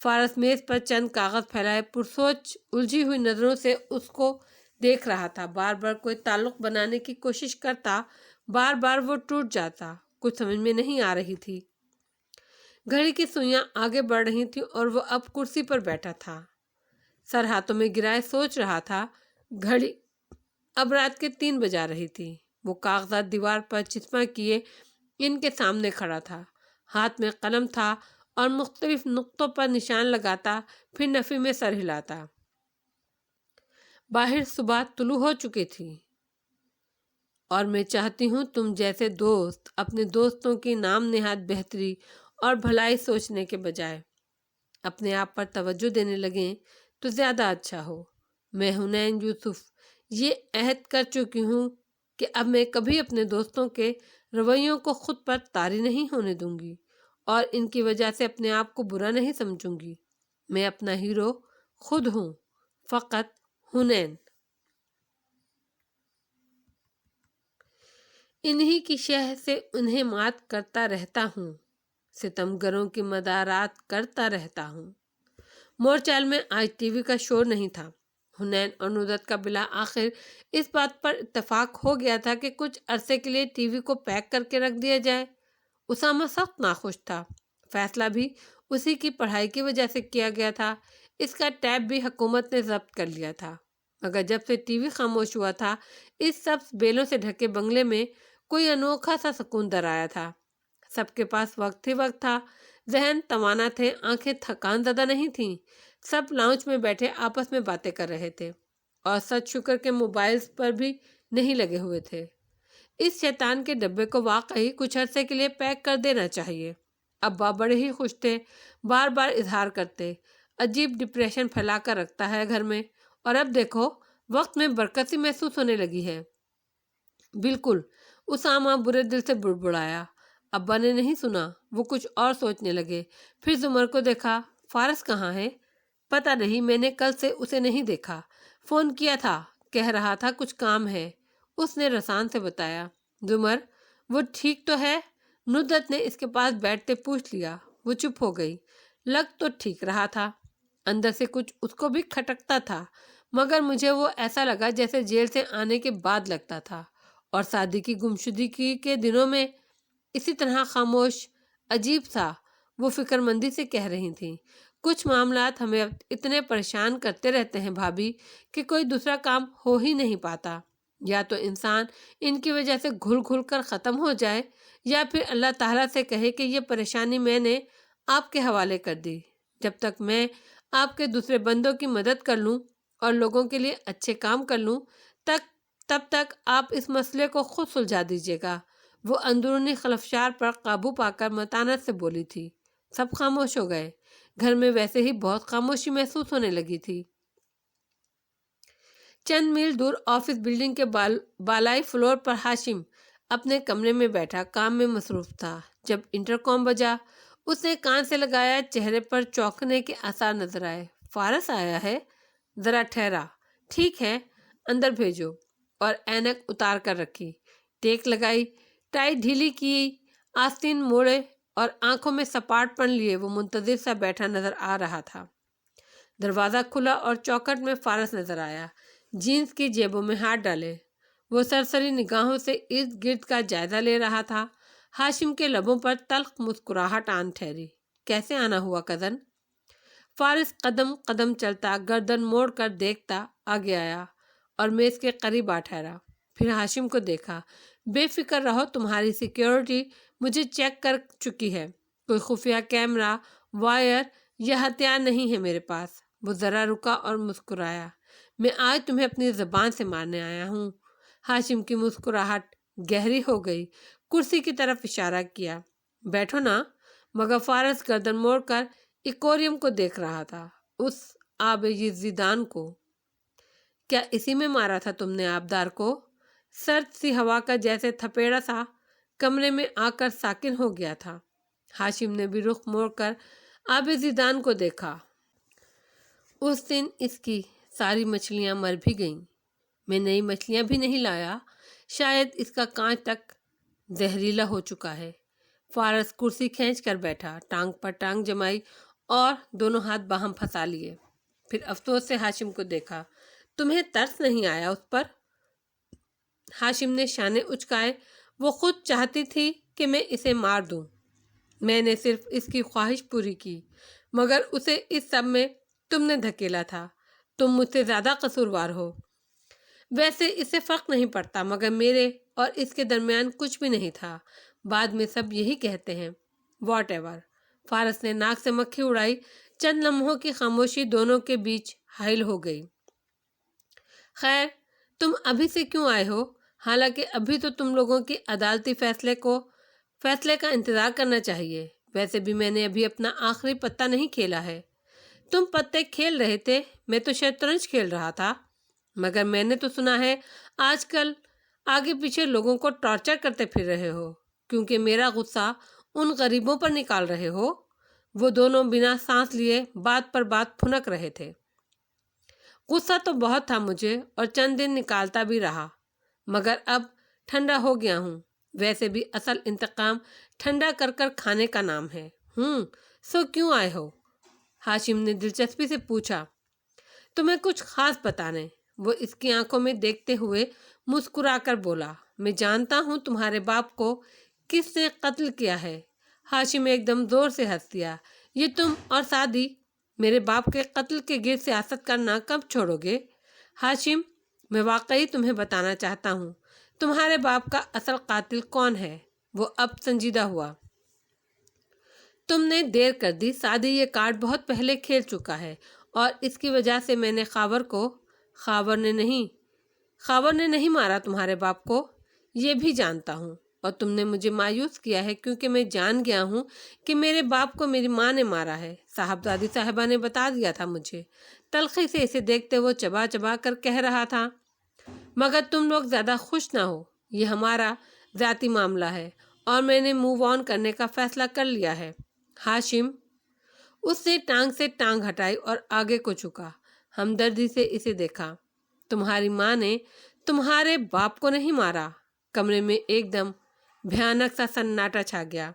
فارس میز پر چند کاغذ پھیلائے پرسوچ الجھی ہوئی نظروں سے اس کو دیکھ رہا تھا۔ بار بار کوئی تعلق بنانے کی کوشش کرتا، بار بار وہ ٹوٹ جاتا۔ کچھ سمجھ میں نہیں آ رہی تھی۔ گھڑی کی سوئیاں آگے بڑھ رہی تھیں اور وہ اب کرسی پر بیٹھا تھا، سر ہاتھوں میں گرائے سوچ رہا تھا۔ گھڑی اب رات کے 3 بجا رہی تھی۔ وہ کاغذات دیوار پر چسپاں کیے ان کے سامنے کھڑا تھا، ہاتھ میں قلم تھا اور مختلف نقطوں پر نشان لگاتا، پھر نفی میں سر ہلاتا۔ باہر صبح طلوع ہو چکی تھی، اور میں چاہتی ہوں تم جیسے دوست اپنے دوستوں کی نام نہاد بہتری اور بھلائی سوچنے کے بجائے اپنے آپ پر توجہ دینے لگیں تو زیادہ اچھا ہو۔ میں حنین یوسف یہ عہد کر چکی ہوں کہ اب میں کبھی اپنے دوستوں کے رویوں کو خود پر طاری نہیں ہونے دوں گی اور ان کی وجہ سے اپنے آپ کو برا نہیں سمجھوں گی۔ میں اپنا ہیرو خود ہوں، فقط حنین۔ انہی کی شہ سے انہیں مات کرتا رہتا ہوں، ستمگروں کی مدارات کرتا رہتا ہوں۔ مورچال میں آج ٹی وی کا شور نہیں تھا۔ حنین اور ندرت کا بالآخر اس بات پر اتفاق ہو گیا تھا کہ کچھ عرصے کے لیے ٹی وی کو پیک کر کے رکھ دیا جائے۔ اسامہ سخت ناخوش تھا۔ فیصلہ بھی اسی کی پڑھائی کی وجہ سے کیا گیا تھا۔ اس کا ٹیپ بھی حکومت نے ضبط کر لیا تھا، مگر جب سے ٹی وی خاموش ہوا تھا اس سبز بیلوں سے ڈھکے بنگلے میں کوئی انوکھا سا سکون در آیا تھا۔ سب کے پاس وقت ہی وقت تھا، ذہن توانا تھے، آنکھیں تھکان زدہ نہیں تھیں۔ سب لاؤنج میں بیٹھے آپس میں باتیں کر رہے تھے اور سچ شکر کے موبائلز پر بھی نہیں لگے ہوئے تھے۔ اس شیطان کے ڈبے کو واقعی کچھ عرصے کے لیے پیک کر دینا چاہیے۔ ابا بڑے ہی خوش تھے، بار بار اظہار کرتے، عجیب ڈپریشن پھیلا کر رکھتا ہے گھر میں، اور اب دیکھو وقت میں برکت سی محسوس ہونے لگی ہے۔ بالکل، اسامہ برے دل سے بڑبڑایا۔ ابا نے نہیں سنا، وہ کچھ اور سوچنے لگے۔ پھر زمر کو دیکھا۔ فارس کہاں ہے؟ پتہ نہیں، میں نے کل سے اسے نہیں دیکھا۔ فون کیا تھا، کہہ رہا تھا کچھ کام ہے، اس نے رسان سے بتایا۔ زمر، وہ ٹھیک تو ہے؟ ندرت نے اس کے پاس بیٹھتے پوچھ لیا۔ وہ چپ ہو گئی۔ لگ تو ٹھیک رہا تھا، اندر سے کچھ اس کو بھی کھٹکتا تھا، مگر مجھے وہ ایسا لگا جیسے جیل سے آنے کے بعد لگتا تھا، اور شادی کی گمشدگی کے دنوں میں اسی طرح خاموش۔ عجیب سا، وہ فکر مندی سے کہہ رہی تھیں۔ کچھ معاملات ہمیں اتنے پریشان کرتے رہتے ہیں بھابھی کہ کوئی دوسرا کام ہو ہی نہیں پاتا۔ یا تو انسان ان کی وجہ سے گھل گھل کر ختم ہو جائے، یا پھر اللہ تعالیٰ سے کہے کہ یہ پریشانی میں نے آپ کے حوالے کر دی۔ جب تک میں آپ کے دوسرے بندوں کی مدد کر لوں اور لوگوں کے لیے اچھے کام کر لوں، تب تک آپ اس مسئلے کو خود سلجھا دیجیے گا۔ وہ اندرونی خلفشار پر قابو پا کر متانت سے بولی تھی۔ سب خاموش ہو گئے۔ گھر میں ویسے ہی بہت خاموشی محسوس ہونے لگی تھی۔ چند میل دور آفس بلڈنگ کے بالائی فلور پر ہاشم اپنے کمرے میں بیٹھا کام میں مصروف تھا۔ جب انٹرکام بجا، اس نے کان سے لگایا، چہرے پر چونکنے کے آثار نظر آئے۔ فارس آیا ہے؟ ذرا ٹھہرا، ٹھیک ہے، اندر بھیجو، اور اینک اتار کر رکھی، ٹیک لگائی، ٹائی ڈھیلی کی، آستین موڑے اور آنکھوں میں سپاٹ پن لیے وہ منتظر سا بیٹھا نظر آ رہا تھا۔ دروازہ کھلا اور چوکھٹ میں فارس نظر آیا، جینز کی جیبوں میں ہاتھ ڈالے۔ وہ سرسری نگاہوں سے ارد گرد کا جائزہ لے رہا تھا۔ ہاشم کے لبوں پر تلخ مسکراہٹ آن ٹھہری۔ کیسے آنا ہوا کزن؟ فارس قدم قدم چلتا، گردن موڑ کر دیکھتا آگے آیا اور میز کے قریب آ ٹھہرا۔ پھر ہاشم کو دیکھا۔ بے فکر رہو، تمہاری سیکیورٹی مجھے چیک کر چکی ہے، کوئی خفیہ کیمرہ، وائر یا ہتھیار نہیں ہے میرے پاس۔ وہ ذرا رکا اور مسکرایا۔ میں آج تمہیں اپنی زبان سے مارنے آیا ہوں۔ ہاشم کی مسکراہٹ گہری ہو گئی، کرسی کی طرف اشارہ کیا۔ بیٹھو نا، مگر فارس گردن موڑ کر ایکوریم کو دیکھ رہا تھا، اس آب یزیدان کو۔ کیا اسی میں مارا تھا تم نے آبدار کو؟ سرد سی ہوا کا جیسے تھپیڑا سا کمرے میں آ کر ساکن ہو گیا تھا۔ ہاشم نے بھی رخ موڑ کر آب یزیدان کو دیکھا۔ اس دن اس کی ساری مچھلیاں مر بھی گئیں۔ میں نئی مچھلیاں بھی نہیں لایا، شاید اس کا کانچ تک زہریلا ہو چکا ہے۔ فارس کرسی کھینچ کر بیٹھا، ٹانگ پر ٹانگ جمائی اور دونوں ہاتھ باہم پھنسا لیے۔ پھر افسوس سے ہاشم کو دیکھا۔ تمہیں ترس نہیں آیا اس پر؟ ہاشم نے شانے اچکائے۔ وہ خود چاہتی تھی کہ میں اسے مار دوں، میں نے صرف اس کی خواہش پوری کی، مگر اسے اس سب میں تم نے دھکیلا تھا۔ تم مجھ سے زیادہ قصوروار ہو۔ ویسے اس سے فرق نہیں پڑتا، مگر میرے اور اس کے درمیان کچھ بھی نہیں تھا۔ بعد میں سب یہی کہتے ہیں۔ What ever. فارس نے ناک سے مکھی اڑائی۔ چند لمحوں کی خاموشی دونوں کے بیچ حائل ہو گئی۔ خیر، تم ابھی سے کیوں آئے ہو؟ حالانکہ ابھی تو تم لوگوں کی عدالتی فیصلے کا انتظار کرنا چاہیے۔ ویسے بھی میں نے ابھی اپنا آخری پتہ نہیں کھیلا ہے۔ تم پتے کھیل رہے تھے، میں تو شطرنج کھیل رہا تھا۔ مگر میں نے تو سنا ہے آج کل آگے پیچھے لوگوں کو ٹارچر کرتے پھر رہے ہو، کیونکہ میرا غصہ ان غریبوں پر نکال رہے ہو۔ وہ دونوں بنا سانس لیے بات پر بات پھنک رہے تھے۔ غصہ تو بہت تھا مجھے، اور چند دن نکالتا بھی رہا، مگر اب ٹھنڈا ہو گیا ہوں۔ ویسے بھی اصل انتقام ٹھنڈا کر کر کھانے کا نام ہے۔ سو کیوں آئے ہو؟ ہاشم نے دلچسپی سے پوچھا۔ تمہیں کچھ خاص بتانے۔ وہ اس کی آنکھوں میں دیکھتے ہوئے مسکرا کر بولا، میں جانتا ہوں تمہارے باپ کو کس نے قتل کیا ہے۔ ہاشم ایک دم زور سے ہنس دیا، یہ تم اور سعدی میرے باپ کے قتل کے گرد سیاست کرنا کب چھوڑو گے؟ ہاشم، میں واقعی تمہیں بتانا چاہتا ہوں تمہارے باپ کا اصل قاتل کون ہے۔ وہ اب سنجیدہ ہوا، تم نے دیر کر دی سعدی، یہ کارڈ بہت پہلے کھیل چکا ہے اور اس کی وجہ سے میں نے خاور نے نہیں مارا تمہارے باپ کو، یہ بھی جانتا ہوں، اور تم نے مجھے مایوس کیا ہے کیونکہ میں جان گیا ہوں کہ میرے باپ کو میری ماں نے مارا ہے۔ صاحبزادی صاحبہ نے بتا دیا تھا مجھے۔ تلخی سے اسے دیکھتے وہ چبا چبا کر کہہ رہا تھا، مگر تم لوگ زیادہ خوش نہ ہو، یہ ہمارا ذاتی معاملہ ہے اور میں نے موو آن کرنے کا فیصلہ کر لیا ہے۔ ہاشم، اس نے ٹانگ سے ٹانگ ہٹائی اور آگے کو جھکا، ہمدردی سے اسے دیکھا، تمہاری ماں نے تمہارے باپ کو نہیں مارا۔ کمرے میں ایک دم بھیانک سا سناٹا چھا گیا۔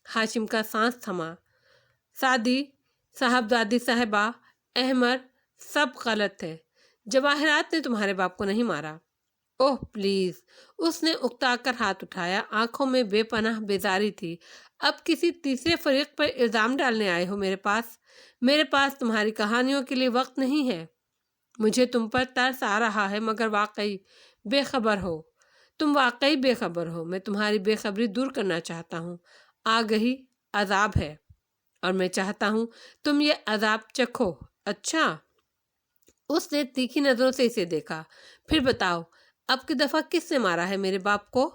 ہاشم کا سانس تھما۔ سعدی، صاحبزادی صاحبہ، احمد، سب غلط ہے، جواہرات نے تمہارے باپ کو نہیں مارا۔ اوہ پلیز، اس نے اکتا کر ہاتھ اٹھایا، آنکھوں میں بے پناہ بیزاری تھی۔ اب کسی تیسرے فریق پر الزام ڈالنے آئے ہو میرے پاس تمہاری کہانیوں کے لیے وقت نہیں ہے۔ مجھے تم پر ترس آ رہا ہے مگر تم واقعی بے خبر ہو۔ میں تمہاری بے خبری دور کرنا چاہتا ہوں۔ آگہی عذاب ہے اور میں چاہتا ہوں تم یہ عذاب چکھو۔ اچھا؟ اس نے تیکھی نظروں سے اسے دیکھا۔ پھر بتاؤ، اب کی دفعہ کس نے مارا ہے میرے باپ کو؟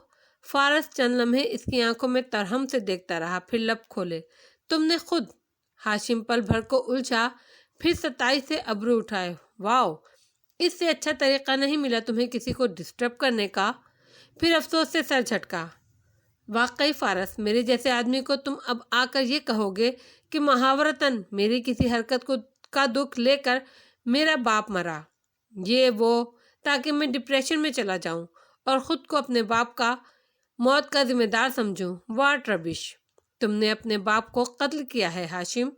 فارس چند لمحے اس کی آنکھوں میں ترہم سے دیکھتا رہا، پھر لب کھولے، تم نے خود۔ ہاشم پل بھر کو الجھا، پھر ستائش سے ابرو اٹھائے، واو، اس سے اچھا طریقہ نہیں ملا تمہیں کسی کو ڈسٹرب کرنے کا۔ پھر افسوس سے سر جھٹکا، واقعی فارس، میرے جیسے آدمی کو تم اب آ کر یہ کہو گے کہ محاورتاً میری کسی حرکت کا دکھ لے کر میرا باپ مرا، یہ وہ، تاکہ میں ڈپریشن میں چلا جاؤں اور خود کو اپنے باپ کا موت کا ذمہ دار سمجھوں۔ واٹ ربش، تم نے اپنے باپ کو قتل کیا ہے ہاشم۔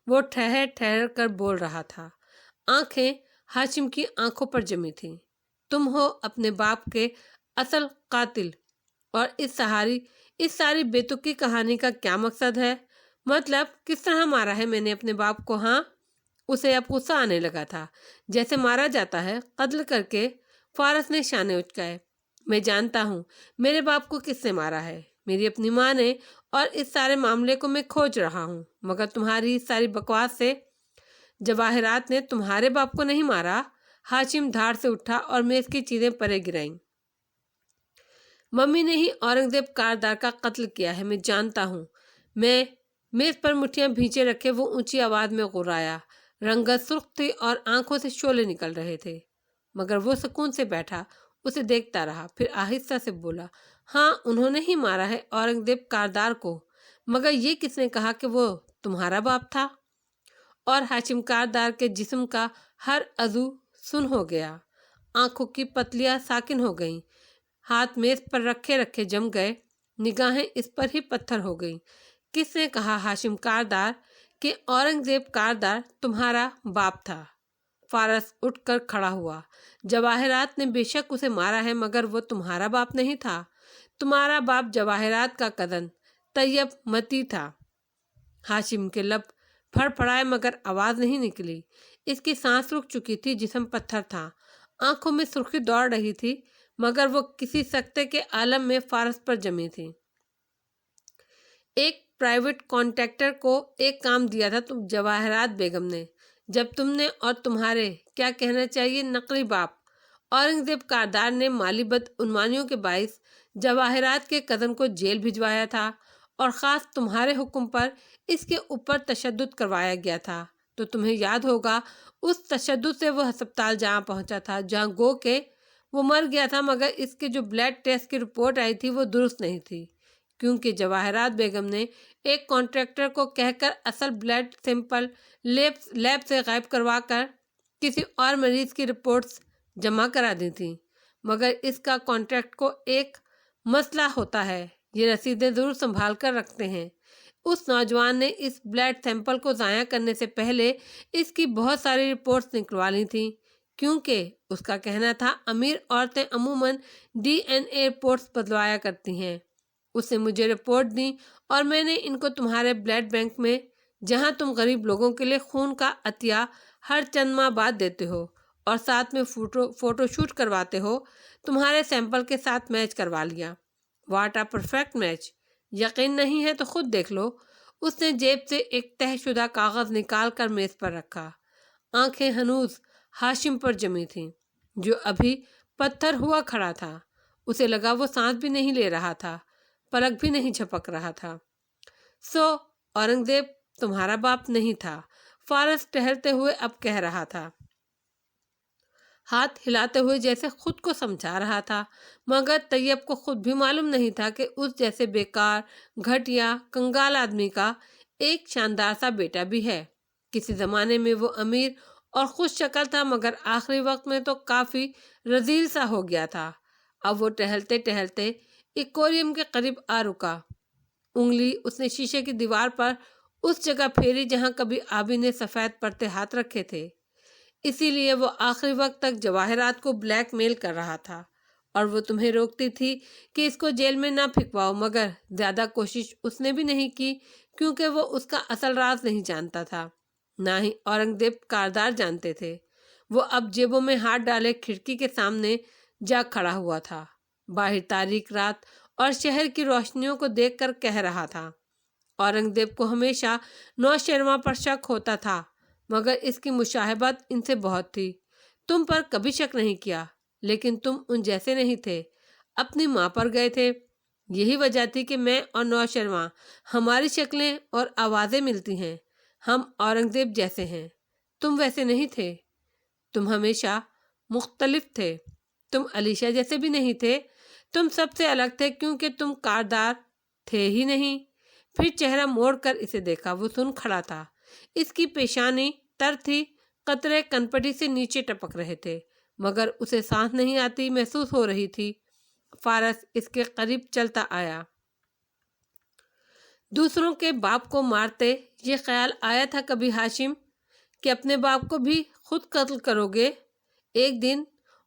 وہ ٹھہر ٹھہر کر بول رہا تھا، آنکھیں ہاشم کی آنکھوں پر جمی تھیں۔ تم ہو اپنے باپ کے اصل قاتل، اور اس ساری بے تکی کہانی کا کیا مقصد ہے؟ مطلب کس طرح مارا ہے میں نے اپنے باپ کو؟ ہاں، اسے اب غصہ آنے لگا تھا، جیسے مارا جاتا ہے قتل کر کے۔ فارس نے شانے اچکائے، میں جانتا ہوں میرے باپ کو کس نے مارا ہے، میری اپنی ماں نے، اور اس سارے معاملے کو میں کھوج رہا ہوں، مگر تمہاری اس ساری بکواس سے جواہرات نے تمہارے باپ کو نہیں مارا۔ ہاشم دھاڑ سے اٹھا اور میز کی چیزیں پرے گرائیں۔ ممی نے ہی اورنگزیب کاردار کا قتل کیا ہے، میں جانتا ہوں۔ میں میز پر مٹھیاں بھیجے رکھے وہ اونچی آواز میں غرایا، رنگت سرخ تھی اور آنکھوں سے شعلے نکل رہے تھے، مگر وہ سکون سے بیٹھا، اسے دیکھتا رہا، پھر آہستہ سے بولا، ہاں انہوں نے ہی مارا ہے اورنگزیب کاردار کو، مگر یہ کس نے کہا کہ وہ تمہارا باپ تھا؟ اور ہاشم کاردار کے جسم کا ہر عضو سن ہو گیا، آنکھوں کی پتلیاں ساکن ہو گئیں، ہاتھ میز پر رکھے رکھے جم گئے، نگاہیں اس پر ہی پتھر ہو گئیں۔ کس نے کہا ہاشم کاردار کہ اورنگزیب کاردار تمہارا باپ تھا؟ فارس اٹھ کر کھڑا ہوا، جواہرات نے بے شک اسے مارا ہے مگر وہ تمہارا باپ نہیں تھا، تمہارا باپ جواہرات کا کزن طیب متی تھا۔ ہاشم کے لب پھڑ پھڑائے مگر آواز نہیں نکلی، اس کی سانس رک چکی تھی، جسم پتھر تھا، آنکھوں میں سرخی دوڑ رہی تھی، مگر وہ کسی سکتے کے عالم میں فارس پر جمی تھی۔ ایک پرائیویٹ کانٹریکٹر کو ایک کام دیا تھا جواہرات بیگم نے، جب تم نے اور تمہارے کیا کہنا چاہیے نقلی باپ اورنگزیب کاردار نے مالی بدعنوانیوں کے باعث جواہرات کے کزن کو جیل بھجوایا تھا، اور خاص تمہارے حکم پر اس کے اوپر تشدد کروایا گیا تھا، تو تمہیں یاد ہوگا اس تشدد سے وہ ہسپتال جہاں پہنچا تھا، جہاں گو کہ وہ مر گیا تھا، مگر اس کے جو بلڈ ٹیسٹ کی رپورٹ آئی تھی وہ درست نہیں تھی، کیونکہ جواہرات بیگم نے ایک کانٹریکٹر کو کہہ کر اصل بلڈ سیمپل لیب سے غائب کروا کر کسی اور مریض کی رپورٹس جمع کرا دی تھی، مگر اس کا کانٹریکٹ کو ایک مسئلہ ہوتا ہے، یہ رسیدیں ضرور سنبھال کر رکھتے ہیں، اس نوجوان نے اس بلڈ سیمپل کو ضائع کرنے سے پہلے اس کی بہت ساری رپورٹس نکلوا لی تھیں، کیونکہ اس کا کہنا تھا امیر عورتیں عموماً DNA رپورٹس بدلوایا کرتی ہیں۔ اس نے مجھے رپورٹ دی اور میں نے ان کو تمہارے بلڈ بینک میں، جہاں تم غریب لوگوں کے لیے خون کا عطیہ ہر چند ماہ بعد دیتے ہو اور ساتھ میں فوٹو شوٹ کرواتے ہو، تمہارے سیمپل کے ساتھ میچ کروا لیا۔ What a perfect match! یقین نہیں ہے تو خود دیکھ لو۔ اس نے جیب سے ایک تہہ شدہ کاغذ نکال کر میز پر رکھا۔ آنکھیں ہنوز ہاشم پر جمی تھیں، جو ابھی پتھر ہوا کھڑا تھا۔ اسے لگا وہ سانس بھی نہیں لے رہا تھا، پلک بھی نہیں جھپک رہا تھا۔ اورنگزیب تمہارا باپ نہیں تھا، فارس ٹہلتے ہوئے اب کہہ رہا تھا، ہاتھ ہلاتے ہوئے جیسے خود کو سمجھا رہا تھا، مگر طیب کو خود بھی معلوم نہیں تھا کہ اس جیسے بیکار، گھٹیا، کنگال آدمی کا ایک شاندار سا بیٹا بھی ہے۔ کسی زمانے میں وہ امیر اور خوش شکل تھا، مگر آخری وقت میں تو کافی رذیل سا ہو گیا تھا۔ اب وہ ٹہلتے ٹہلتے ایکویریم کے قریب آ رکا۔ انگلی اس نے شیشے کی دیوار پر اس جگہ پھیری جہاں کبھی آبی نے سفید پرتے ہاتھ رکھے تھے۔ اسی لیے وہ آخری وقت تک جواہرات کو بلیک میل کر رہا تھا، اور وہ تمہیں روکتی تھی کہ اس کو جیل میں نہ پھینکواؤ، مگر زیادہ کوشش اس نے بھی نہیں کی، کیونکہ وہ اس کا اصل راز نہیں جانتا تھا، نہ ہی اورنگزیب کاردار جانتے تھے۔ وہ اب جیبوں میں ہاتھ ڈالے کھڑکی کے سامنے جا کھڑا ہوا تھا، باہر تاریک رات اور شہر کی روشنیوں کو دیکھ کر کہہ رہا تھا۔ اورنگزیب کو ہمیشہ نوشیروان پر شک ہوتا تھا، مگر اس کی مشابہت ان سے بہت تھی۔ تم پر کبھی شک نہیں کیا، لیکن تم ان جیسے نہیں تھے، اپنی ماں پر گئے تھے۔ یہی وجہ تھی کہ میں اور نوشیروان، ہماری شکلیں اور آوازیں ملتی ہیں، ہم اورنگزیب جیسے ہیں۔ تم ویسے نہیں تھے، تم ہمیشہ مختلف تھے۔ تم علیشہ جیسے بھی نہیں تھے، تم سب سے الگ تھے، کیونکہ تم کاردار تھے ہی نہیں۔ پھر چہرہ موڑ کر اسے دیکھا، وہ سن کھڑا تھا، اس کی پیشانی تر تھی، قطرے کنپٹی سے نیچے ٹپک رہے تھے، مگر اسے سانس نہیں آتی محسوس ہو رہی تھی۔ فارس اس کے قریب چلتا آیا۔ دوسروں کے باپ کو مارتے یہ خیال آیا تھا کبھی ہاشم کہ اپنے باپ کو بھی خود قتل کرو گے ایک دن؟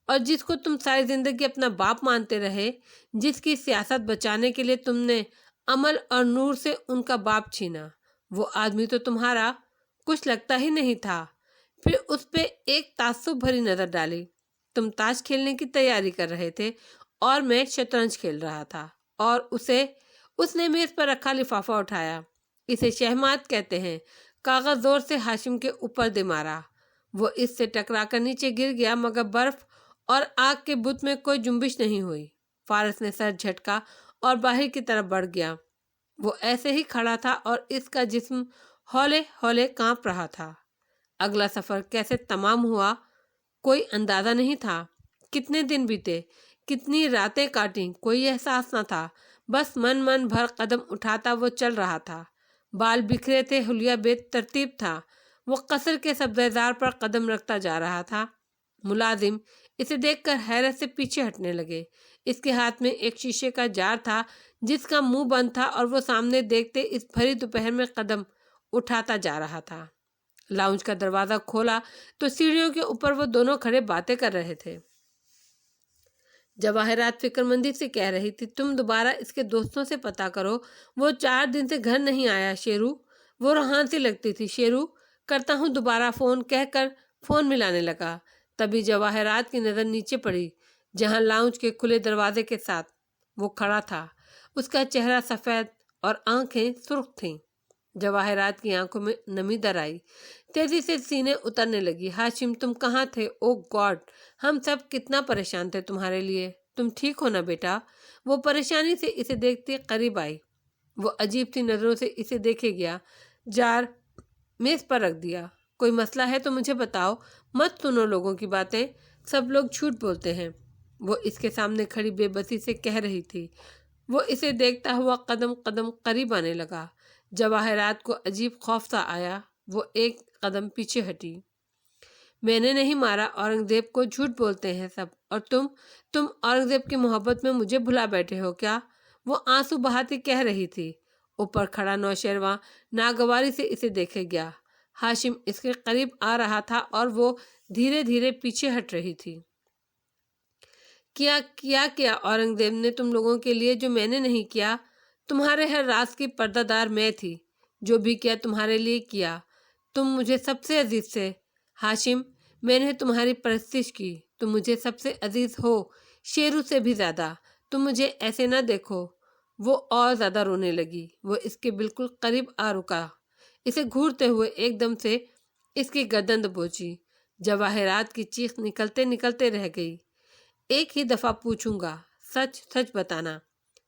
اور جس کو تم ساری زندگی اپنا باپ مانتے رہے، جس کی سیاست بچانے کے لیے تم نے عمل اور نور سے ان کا باپ چھینا، وہ آدمی تو تمہارا کچھ لگتا ہی نہیں تھا۔ پھر اس پہ ایک تعصب بھری نظر ڈالی۔ تم تاش کھیلنے کی تیاری کر رہے تھے اور میں شطرنج کھیل رہا تھا، اور اس نے میز پر رکھا لفافہ اٹھایا۔ اسے شہمات کہتے ہیں۔ کاغذ زور سے ہاشم کے اوپر دے مارا۔ وہ اس سے ٹکرا کر نیچے گر گیا، مگر برف اور آگ کے بت میں کوئی جنبش نہیں ہوئی۔ فارس نے سر جھٹکا اور باہر کی طرف بڑھ گیا۔ وہ ایسے ہی کھڑا تھا اور اس کا جسم ہولے ہولے کانپ رہا تھا۔ اگلا سفر کیسے تمام ہوا کوئی اندازہ نہیں تھا۔ کتنے دن بیتے، کتنی راتیں کاٹیں، کوئی احساس نہ تھا، بس من بھر قدم اٹھاتا وہ چل رہا تھا۔ بال بکھرے تھے، حلیہ بے ترتیب تھا۔ وہ قصر کے سبزہ پر قدم رکھتا جا رہا تھا۔ ملازم اسے دیکھ کر حیرت سے پیچھے ہٹنے لگے۔ اس کے ہاتھ میں ایک شیشے کا جار تھا جس کا منہ بند تھا، اور وہ سامنے دیکھتے اس بھری دوپہر میں قدم اٹھاتا جا رہا تھا۔ لاؤنج کا دروازہ کھولا تو سیڑھیوں کے اوپر وہ دونوں کھڑے باتیں کر رہے تھے۔ جواہرات فکر مندی سے کہہ رہی تھی، تم دوبارہ اس کے دوستوں سے پتہ کرو، وہ 4 دن سے گھر نہیں آیا شیرو۔ وہ روحان سی لگتی تھی۔ شیرو، کرتا ہوں دوبارہ فون، کہہ کر فون ملانے لگا۔ تبھی جواہرات کی نظر نیچے پڑی، جہاں لاؤنج کے کھلے دروازے کے ساتھ وہ کھڑا تھا۔ اس کا چہرہ سفید اور آنکھیں سرخ تھیں۔ جواہرات کی آنکھوں میں نمی در آئی، تیزی سے سینے اترنے لگی۔ ہاشم، تم کہاں تھے؟ او گاڈ، ہم سب کتنا پریشان تھے تمہارے لیے۔ تم ٹھیک ہو نا بیٹا؟ وہ پریشانی سے اسے دیکھتے قریب آئی۔ وہ عجیب سی نظروں سے اسے دیکھے گیا۔ جار میز پر رکھ دیا۔ کوئی مسئلہ ہے تو مجھے بتاؤ، مت سنو لوگوں کی باتیں، سب لوگ جھوٹ بولتے ہیں۔ وہ اس کے سامنے کھڑی بے بسی سے کہہ رہی تھی۔ وہ اسے دیکھتا ہوا قدم قدم قریب آنے لگا۔ جواہرات کو عجیب خوف سا آیا۔ وہ ایک قدم پیچھے ہٹی۔ میں نے نہیں مارا، اورنگزیب کو جھوٹ بولتے ہیں سب، اور تم اورنگزیب کی محبت میں مجھے بھلا بیٹھے ہو کیا؟ وہ آنسو بہاتی کہہ رہی تھی۔ اوپر کھڑا نوشیروان ناگواری سے اسے دیکھے گیا۔ ہاشم اس کے قریب آ رہا تھا اور وہ دھیرے دھیرے پیچھے ہٹ رہی تھی۔ کیا اورنگزیب نے تم لوگوں کے لیے جو میں نے نہیں کیا؟ تمہارے ہر راز کی پردہ دار میں تھی، جو بھی کیا تمہارے لیے کیا۔ تم مجھے سب سے عزیز تھے ہاشم، میں نے تمہاری پرستش کی، تم مجھے سب سے عزیز ہو، شیرو سے بھی زیادہ۔ تم مجھے ایسے نہ دیکھو۔ وہ اور زیادہ رونے لگی۔ وہ اس کے بالکل قریب آ رکا، اسے گھورتے ہوئے ایک دم سے اس کی گردن دبوچی۔ جواہرات کی چیخ نکلتے نکلتے رہ گئی۔ ایک ہی دفعہ پوچھوں گا، سچ سچ بتانا۔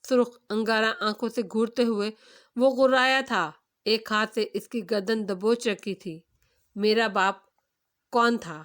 سرخ انگارہ آنکھوں سے گھورتے ہوئے وہ غرایا تھا، ایک ہاتھ سے اس کی گردن دبوچ رکھی تھی۔ میرا باپ کون تھا؟